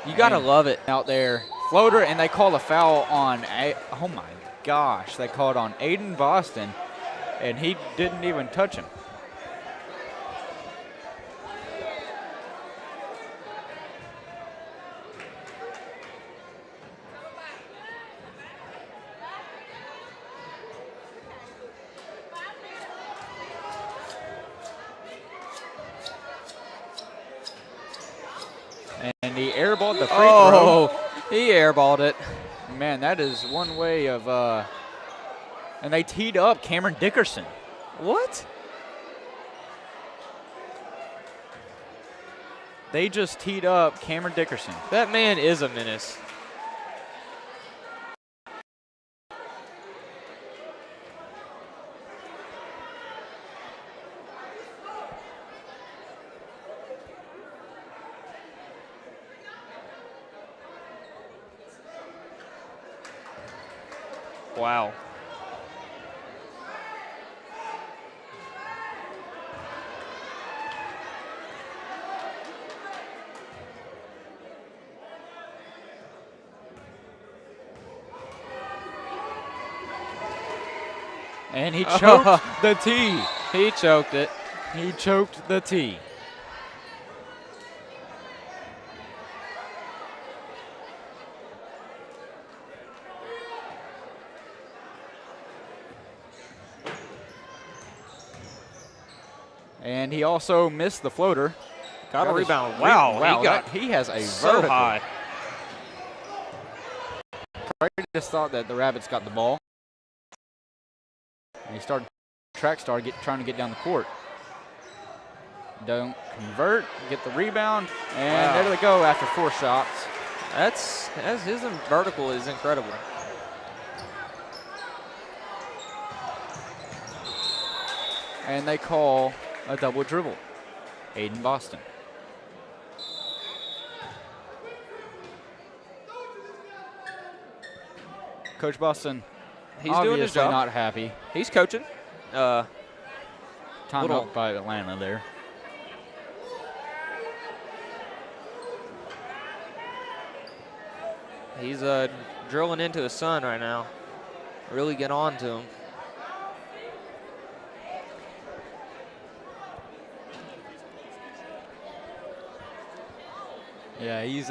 Speaker 2: You got to love it.
Speaker 1: Out there. Floater, and they call a foul on, oh my gosh, they called on Aiden Boston, and he didn't even touch him. And he airballed the free throw.
Speaker 2: He airballed it.
Speaker 1: Man, that is one way of, and they teed up Cameron Dickerson.
Speaker 2: What?
Speaker 1: They just teed up Cameron Dickerson.
Speaker 2: That man is a menace. Wow.
Speaker 1: And he choked the tee.
Speaker 2: He choked it.
Speaker 1: He choked the tee. And he also missed the floater.
Speaker 2: Got a
Speaker 1: his
Speaker 2: rebound. Wow.
Speaker 1: He has a
Speaker 2: so
Speaker 1: vertical.
Speaker 2: high.
Speaker 1: I just thought that the Rabbits got the ball. And he started trying to get down the court. Don't convert, get the rebound, and there they go after 4 shots.
Speaker 2: That's his vertical is incredible.
Speaker 1: And they call a double dribble. Aiden Boston. Coach Boston,
Speaker 2: He's doing his
Speaker 1: obviously
Speaker 2: job.
Speaker 1: not happy.
Speaker 2: He's coaching.
Speaker 1: Time
Speaker 2: Little-
Speaker 1: out by Atlanta there.
Speaker 2: He's drilling into his son right now. Really get on to him.
Speaker 1: Yeah, he's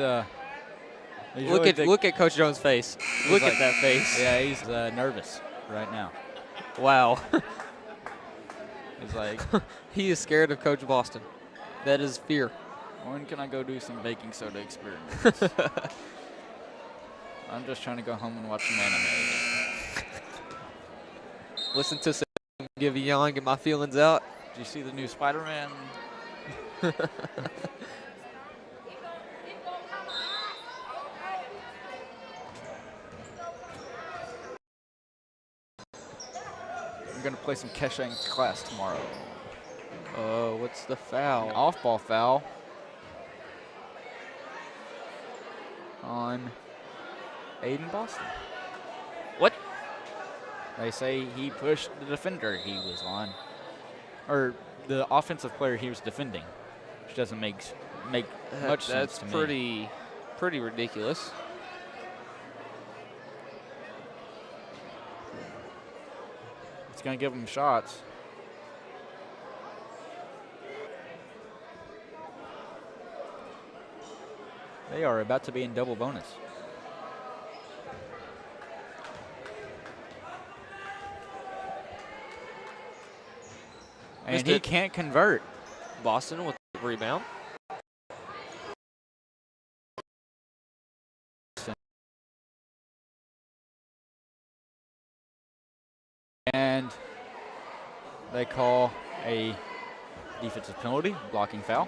Speaker 2: Look at Coach Jones' face. Look at that face.
Speaker 1: Yeah, he's nervous right now.
Speaker 2: Wow.
Speaker 1: He's like,
Speaker 2: He is scared of Coach Boston. That is fear.
Speaker 1: when can I go do some baking soda experiments? I'm just trying to go home and watch some anime.
Speaker 2: Listen to some give a yawn, get my feelings out.
Speaker 1: Did you see the new Spider-Man? I'm going to play some Kesha in class tomorrow.
Speaker 2: Oh, what's the foul?
Speaker 1: An off-ball foul on Aiden Boston.
Speaker 2: What?
Speaker 1: They say he pushed the defender he was on, or the offensive player he was defending, which doesn't make much sense to me.
Speaker 2: That's pretty ridiculous.
Speaker 1: It's going to give him shots. They are about to be in double bonus. And
Speaker 2: Missed
Speaker 1: he
Speaker 2: it.
Speaker 1: can't convert.
Speaker 2: Boston with the rebound.
Speaker 1: And they call a defensive penalty, blocking foul.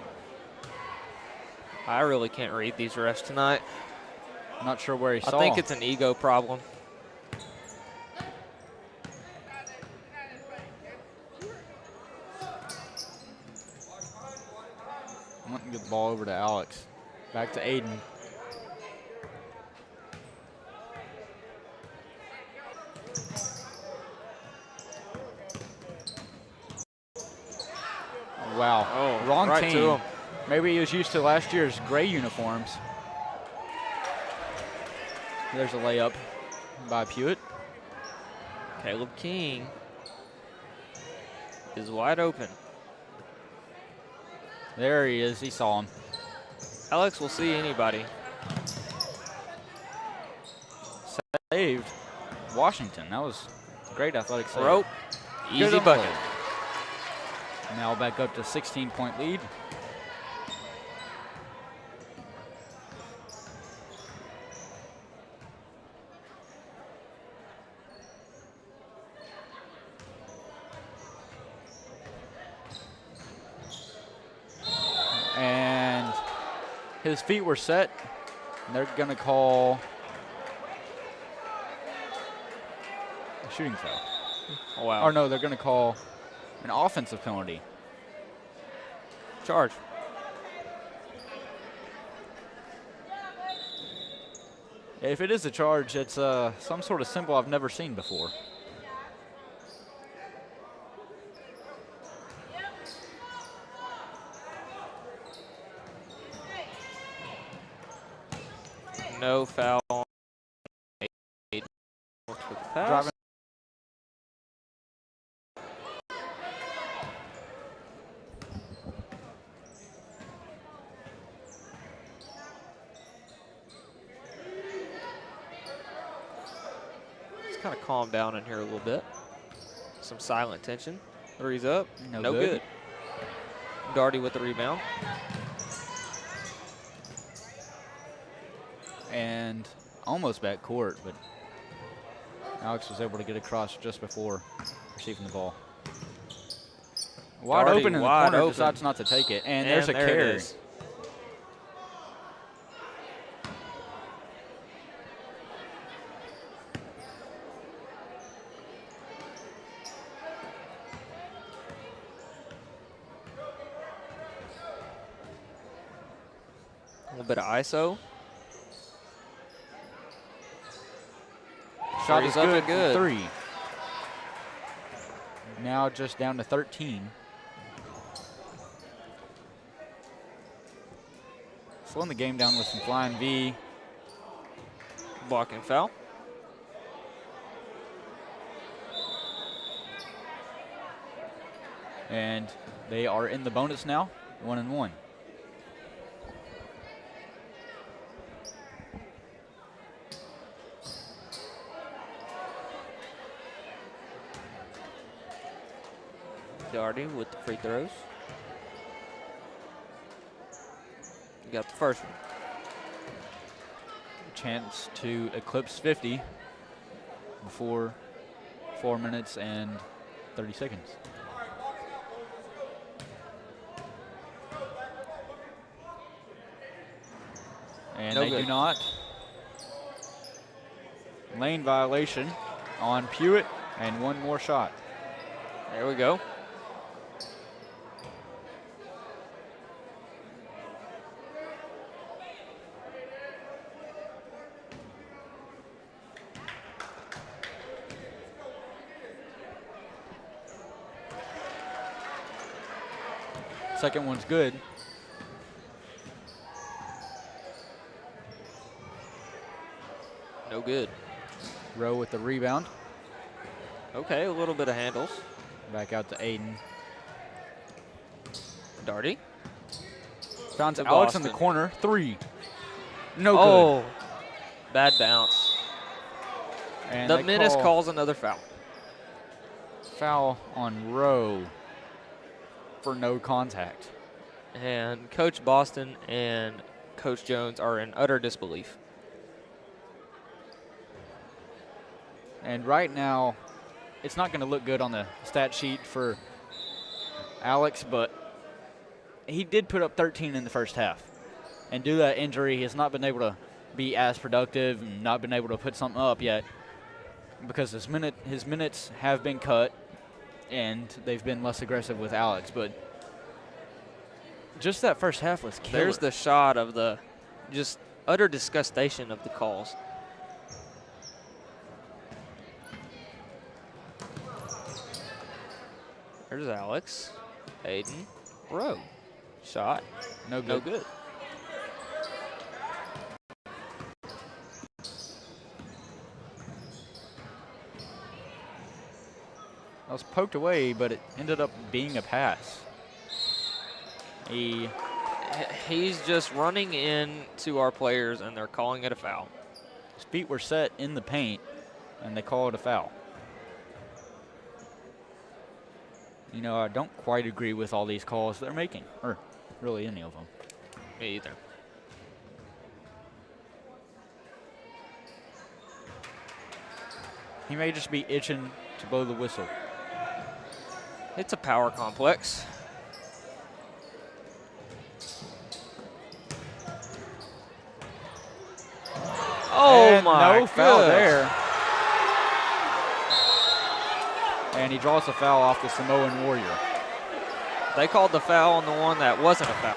Speaker 2: I really can't read these refs tonight.
Speaker 1: I'm not sure where he saw.
Speaker 2: I think it's an ego problem.
Speaker 1: I'm going to get the ball over to Alex. Back to Aiden. Wow.
Speaker 2: Oh,
Speaker 1: Wrong
Speaker 2: right
Speaker 1: team.
Speaker 2: to him.
Speaker 1: Maybe he was used to last year's gray uniforms. There's a layup by Pewitt.
Speaker 2: Caleb King is wide open.
Speaker 1: There he is. He saw him.
Speaker 2: Alex will see anybody.
Speaker 1: Saved Washington. That was a great athletic save.
Speaker 2: Rope. Easy
Speaker 1: Good
Speaker 2: bucket.
Speaker 1: Now back up to 16-point lead. And his feet were set. And they're going to call a shooting foul.
Speaker 2: Oh, wow.
Speaker 1: Or no, they're going to call an offensive penalty.
Speaker 2: Charge.
Speaker 1: If it is a charge, it's some sort of symbol I've never seen before.
Speaker 2: No foul. On Aiden. Looks for the pass.
Speaker 1: Driving.
Speaker 2: Let's kind of calm down in here a little bit. Some silent tension. Three's up.
Speaker 1: No
Speaker 2: good. Darty with the rebound.
Speaker 1: And almost back court, but Alex was able to get across just before receiving the ball. Wide
Speaker 2: Darty
Speaker 1: open in the
Speaker 2: wide
Speaker 1: corner,
Speaker 2: open.
Speaker 1: decides not to take it. And there's a
Speaker 2: there it
Speaker 1: carry.
Speaker 2: is. A little bit of ISO.
Speaker 1: Shot
Speaker 2: Three's
Speaker 1: is
Speaker 2: up
Speaker 1: good,
Speaker 2: and good.
Speaker 1: 3. Now just down to 13. Slowing the game down with some flying V.
Speaker 2: Blocking foul.
Speaker 1: And they are in the bonus now, 1-1.
Speaker 2: Darty with the free throws. You got the first one.
Speaker 1: Chance to eclipse 50 before 4 minutes and 30 seconds. And
Speaker 2: No
Speaker 1: they
Speaker 2: good.
Speaker 1: do not. Lane violation on Pewitt, and one more shot.
Speaker 2: There we go.
Speaker 1: Second one's good.
Speaker 2: No good.
Speaker 1: Rowe with the rebound.
Speaker 2: Okay, a little bit of handles.
Speaker 1: Back out to Aiden.
Speaker 2: Darty.
Speaker 1: Found
Speaker 2: To
Speaker 1: Alex in the
Speaker 2: Boston.
Speaker 1: corner. 3. No
Speaker 2: Oh, bad bounce.
Speaker 1: good. And
Speaker 2: The
Speaker 1: they
Speaker 2: Menace
Speaker 1: call
Speaker 2: calls another foul.
Speaker 1: foul on Rowe for no contact.
Speaker 2: And Coach Boston and Coach Jones are in utter disbelief.
Speaker 1: And right now, it's not going to look good on the stat sheet for Alex, but he did put up 13 in the first half. And due to that injury, he has not been able to be as productive and not been able to put something up yet because his minutes have been cut and they've been less aggressive with Alex. But just that first half was killer.
Speaker 2: There's the shot of the just utter disgustation of the calls. There's Alex, Aiden, Rowe. Shot.
Speaker 1: No good.
Speaker 2: No good.
Speaker 1: I was poked away, but it ended up being a pass.
Speaker 2: He's just running into our players, and they're calling it a foul.
Speaker 1: His feet were set in the paint, and they call it a foul. You know, I don't quite agree with all these calls they're making, or really any of them.
Speaker 2: Me either.
Speaker 1: He may just be itching to blow the whistle.
Speaker 2: It's a power complex. Oh,
Speaker 1: and
Speaker 2: my
Speaker 1: no foul
Speaker 2: goodness.
Speaker 1: there. And he draws the foul off the Samoan Warrior.
Speaker 2: They called the foul on the one that wasn't a foul.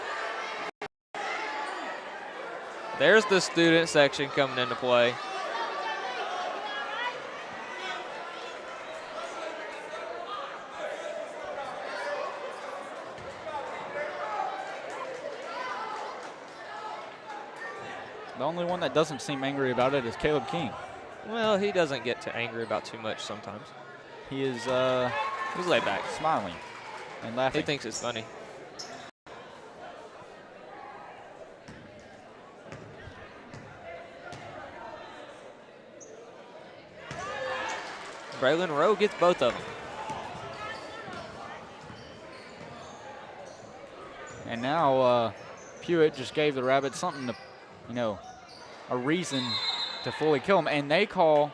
Speaker 2: There's the student section coming into play.
Speaker 1: The only one that doesn't seem angry about it is Caleb King.
Speaker 2: Well, he doesn't get too angry about too much sometimes.
Speaker 1: He is
Speaker 2: He's laid back.
Speaker 1: smiling and laughing.
Speaker 2: He thinks it's funny. Braylon Rowe gets both of them.
Speaker 1: And now Pewitt just gave the Rabbits something to, you know, a reason to fully kill him. And they call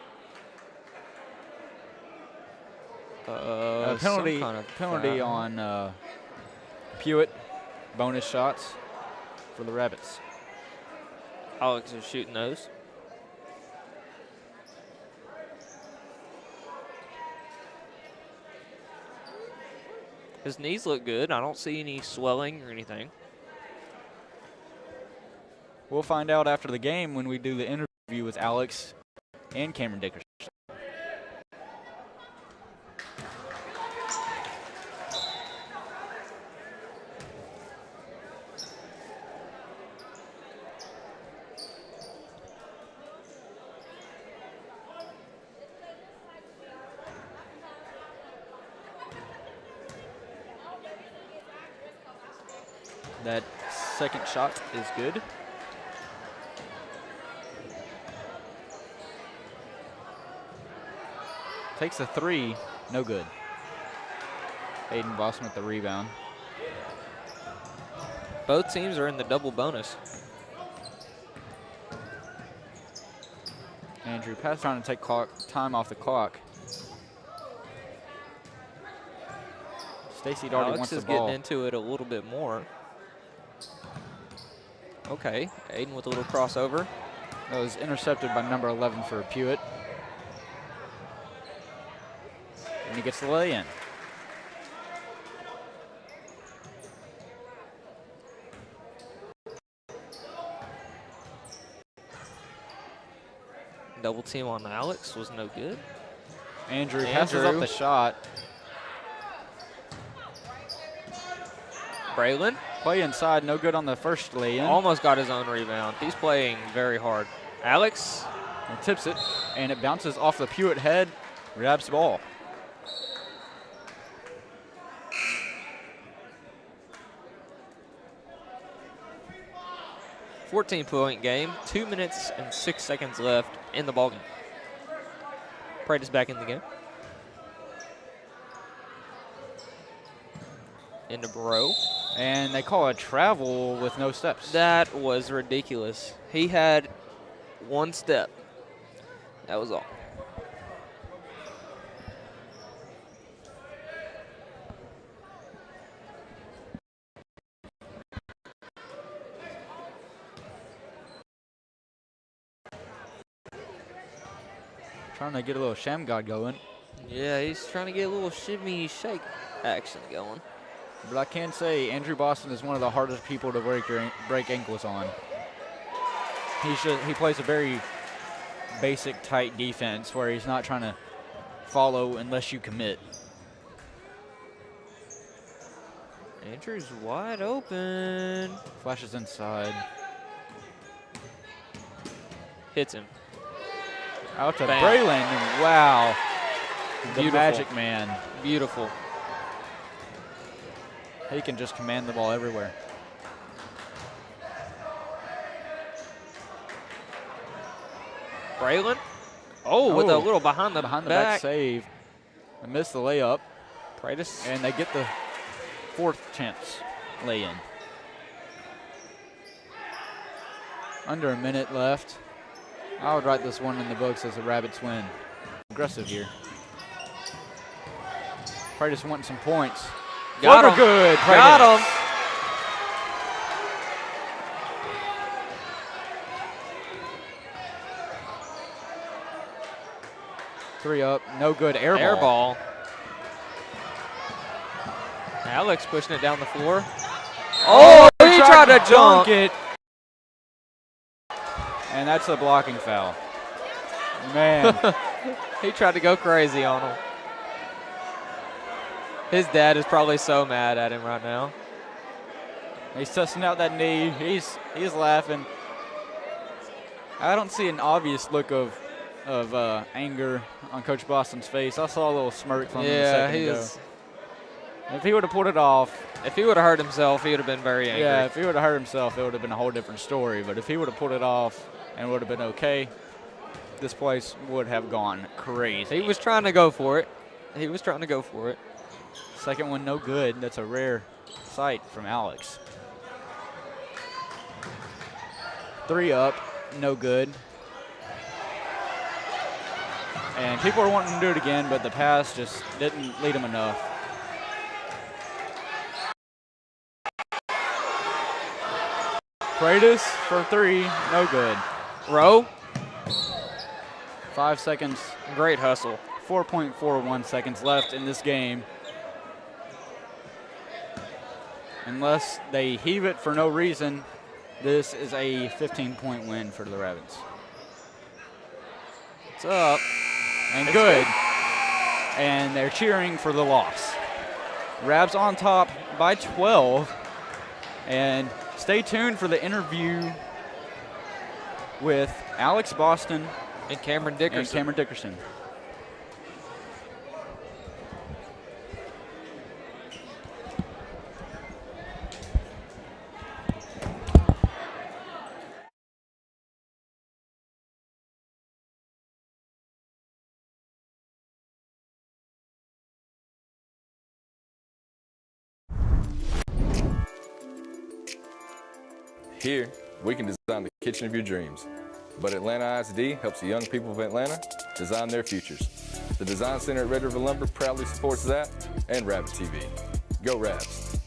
Speaker 1: a penalty,
Speaker 2: some kind of
Speaker 1: penalty
Speaker 2: foul.
Speaker 1: on Pewitt. Bonus shots for the Rabbits.
Speaker 2: Alex is shooting those. His knees look good. I don't see any swelling or anything.
Speaker 1: We'll find out after the game when we do the interview with Alex and Cameron Dickerson. That second shot is good. Takes a three, no good. Aiden Boston with the rebound.
Speaker 2: Both teams are in the double bonus.
Speaker 1: Andrew Pat's trying to take time off the clock. Stacey Darty
Speaker 2: Alex
Speaker 1: wants the
Speaker 2: is
Speaker 1: ball.
Speaker 2: getting into it a little bit more. Okay, Aiden with a little crossover.
Speaker 1: That was intercepted by number 11 for Pewitt. And he gets the lay-in.
Speaker 2: Double team on Alex was no good.
Speaker 1: Andrew passes up the shot.
Speaker 2: Braylon
Speaker 1: Play inside, no good on the first lay-in.
Speaker 2: almost got his own rebound. He's playing very hard. Alex,
Speaker 1: And tips it, and it bounces off the Pewitt head, grabs the ball.
Speaker 2: a 14-point game, 2 minutes and 6 seconds left in the ballgame. Pratt is back in the game. Into Bro.
Speaker 1: And they call a travel with no steps.
Speaker 2: That was ridiculous. He had one step. That was all.
Speaker 1: Trying to get a little sham god going.
Speaker 2: Yeah, he's trying to get a little shimmy shake action going.
Speaker 1: But I can say Andrew Boston is one of the hardest people to break ankles on. He plays a very basic, tight defense where he's not trying to follow unless you commit.
Speaker 2: Andrew's wide open.
Speaker 1: Flashes inside.
Speaker 2: Hits him.
Speaker 1: Out to
Speaker 2: Bam.
Speaker 1: Braylon, and wow. The
Speaker 2: Beautiful.
Speaker 1: magic man.
Speaker 2: Beautiful.
Speaker 1: He can just command the ball everywhere.
Speaker 2: Braylon. Oh, with a little behind the
Speaker 1: back save. I missed the layup.
Speaker 2: Pratis.
Speaker 1: And they get the fourth chance lay-in. Under a minute left. I would write this one in the books as a Rabbits win. Aggressive here. Pratis wanting some points.
Speaker 2: Got him.
Speaker 1: Good.
Speaker 2: Got
Speaker 1: Pratis.
Speaker 2: him.
Speaker 1: Three up. No good. Air ball.
Speaker 2: Air ball. Alex pushing it down the floor. Oh, he tried to dunk
Speaker 1: it. And that's a blocking foul. Man.
Speaker 2: He tried to go crazy on him. His dad is probably so mad at him right now.
Speaker 1: He's testing out that knee. He's laughing. I don't see an obvious look of anger on Coach Boston's face. I saw a little smirk from him a second ago. If he would have pulled it off.
Speaker 2: If he would have hurt himself, he would have been very angry.
Speaker 1: Yeah, if he would have hurt himself, it would have been a whole different story. But if he would have pulled it off and would have been okay, this place would have gone crazy.
Speaker 2: He was trying to go for it. He was trying to go for it.
Speaker 1: Second one, no good. That's a rare sight from Alex. Three up, no good. And people are wanting to do it again, but the pass just didn't lead him enough. Pratis for three, no good.
Speaker 2: Rowe.
Speaker 1: 5 seconds.
Speaker 2: Great hustle.
Speaker 1: 4.41 seconds left in this game. Unless they heave it for no reason, this is a 15-point win for the Rabbits.
Speaker 2: It's up.
Speaker 1: And good. And they're cheering for the loss. Rabs on top by 12. And stay tuned for the interview with Alex Boston
Speaker 2: and Cameron Dickerson.
Speaker 4: Here, we can design the kitchen of your dreams. But Atlanta ISD helps the young people of Atlanta design their futures. The Design Center at Red River Lumber proudly supports that and Rabbit TV. Go Rabs.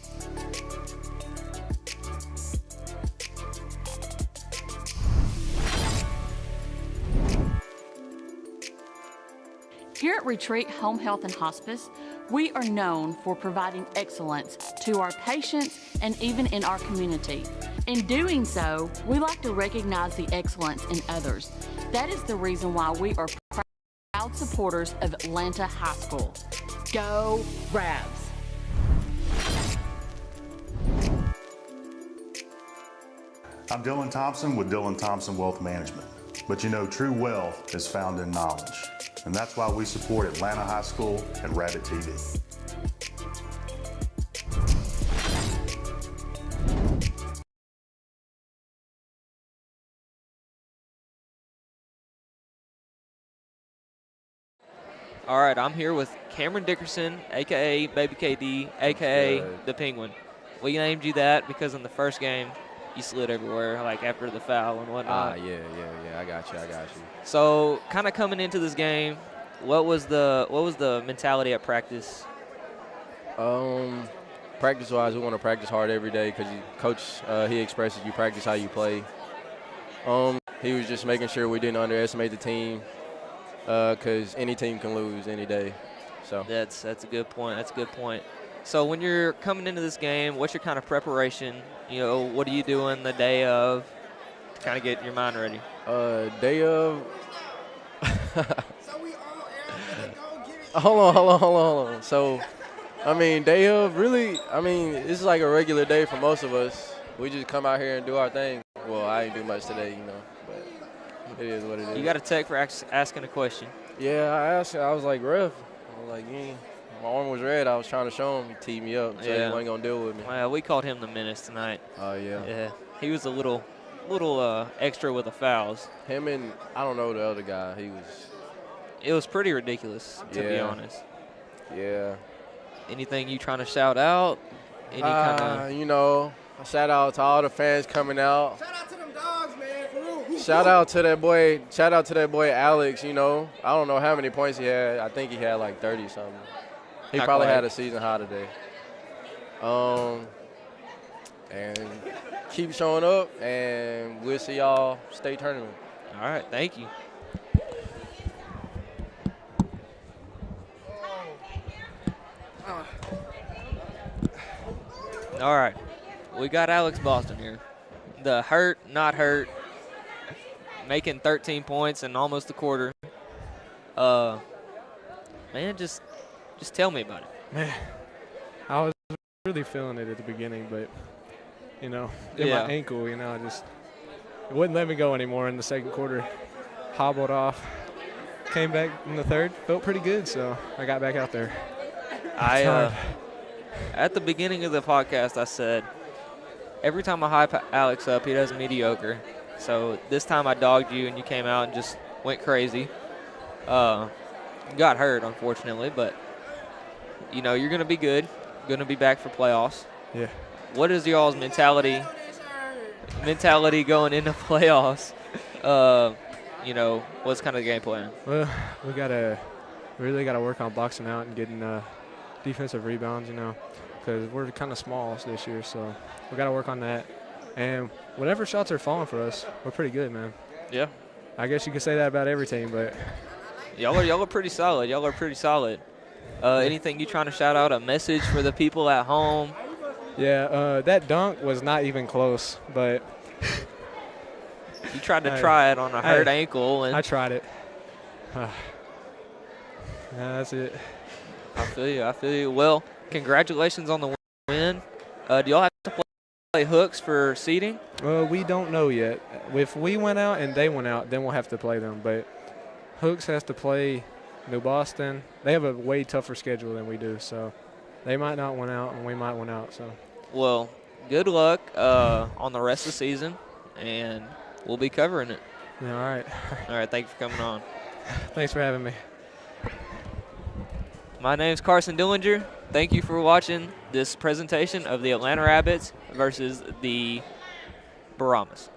Speaker 5: Here at Retreat Home Health and Hospice, we are known for providing excellence to our patients and even in our community. In doing so, we like to recognize the excellence in others. That is the reason why we are proud supporters of Atlanta High School. Go Rabs!
Speaker 3: I'm Dylan Thompson with Dylan Thompson Wealth Management. But you know, true wealth is found in knowledge. And that's why we support Atlanta High School and Rabbit TV.
Speaker 2: All right, I'm here with Cameron Dickerson, a.k.a. Baby KD, a.k.a. the Penguin. We named you that because in the first game, you slid everywhere, like after the foul and whatnot.
Speaker 6: Yeah. I got you.
Speaker 2: So, kind of coming into this game, what was the mentality at practice?
Speaker 6: Practice-wise, we want to practice hard every day because Coach, he expresses you practice how you play. He was just making sure we didn't underestimate the team. because any team can lose any day. So
Speaker 2: That's a good point. That's a good point. So when you're coming into this game, what's your kind of preparation? You know, what are you doing the day of to kind of get your mind ready?
Speaker 6: day of. Hold on. So, I mean, day of, really, I mean, it's like a regular day for most of us. We just come out here and do our thing. Well, I ain't do much today, you know, but it is what it is.
Speaker 2: You got a tech for asking a question.
Speaker 6: Yeah, I asked him. I was like, ref. I was like, my arm was red. I was trying to show him. He teed me up, so he wasn't going to deal with me.
Speaker 2: Well, we called him the menace tonight.
Speaker 6: Oh, yeah.
Speaker 2: Yeah, he was a little extra with the fouls.
Speaker 6: Him and, I don't know, the other guy,
Speaker 2: It was pretty ridiculous, to be honest.
Speaker 6: Yeah.
Speaker 2: Anything you trying to shout out? Any kind of?
Speaker 6: You know, a shout out to all the fans coming out.
Speaker 7: Shout out to them dogs, man. For real.
Speaker 6: Shout out to that boy Alex, you know. I don't know how many points he had. I think he had like 30 something. He probably had a season high today. And keep showing up, and we'll see y'all state tournament.
Speaker 2: All right, thank you. All right, we got Alex Boston here. The hurt, not hurt, making 13 points in almost a quarter. Man, just tell me about it.
Speaker 8: Man, I was really feeling it at the beginning, but, you know, in my ankle, you know, it wouldn't let me go anymore in the second quarter. Hobbled off, came back in the third, felt pretty good, so I got back out there.
Speaker 2: At the beginning of the podcast, I said, every time I hype Alex up, he does mediocre. So this time I dogged you, and you came out and just went crazy. Got hurt, unfortunately, but, you know, you're going to be good. Going to be back for playoffs.
Speaker 8: Yeah.
Speaker 2: What is y'all's mentality going into playoffs? You know, what's kind of the game plan?
Speaker 8: Well, we really got to work on boxing out and getting defensive rebounds, you know, because we're kind of small this year, so we got to work on that. And whatever shots are falling for us, we're pretty good, man.
Speaker 2: Yeah.
Speaker 8: I guess you could say that about every team, but
Speaker 2: y'all are pretty solid. Y'all are pretty solid. Anything you trying to shout out, a message for the people at home?
Speaker 8: Yeah, that dunk was not even close, but
Speaker 2: you tried to try it on a hurt ankle. And
Speaker 8: I tried it. Yeah, that's it.
Speaker 2: I feel you. Well, congratulations on the win. Do y'all have to play hooks for seeding?
Speaker 8: We don't know yet. If we went out and they went out, then we'll have to play them. But Hooks has to play New Boston. They have a way tougher schedule than we do, so they might not win out and we might win out. So,
Speaker 2: well, good luck on the rest of the season, and we'll be covering it.
Speaker 8: Yeah, all right.
Speaker 2: All right, thank you for coming on.
Speaker 8: Thanks for having me.
Speaker 2: My name's Carson Dillinger. Thank you for watching this presentation of the Atlanta Rabbits versus the Baramas.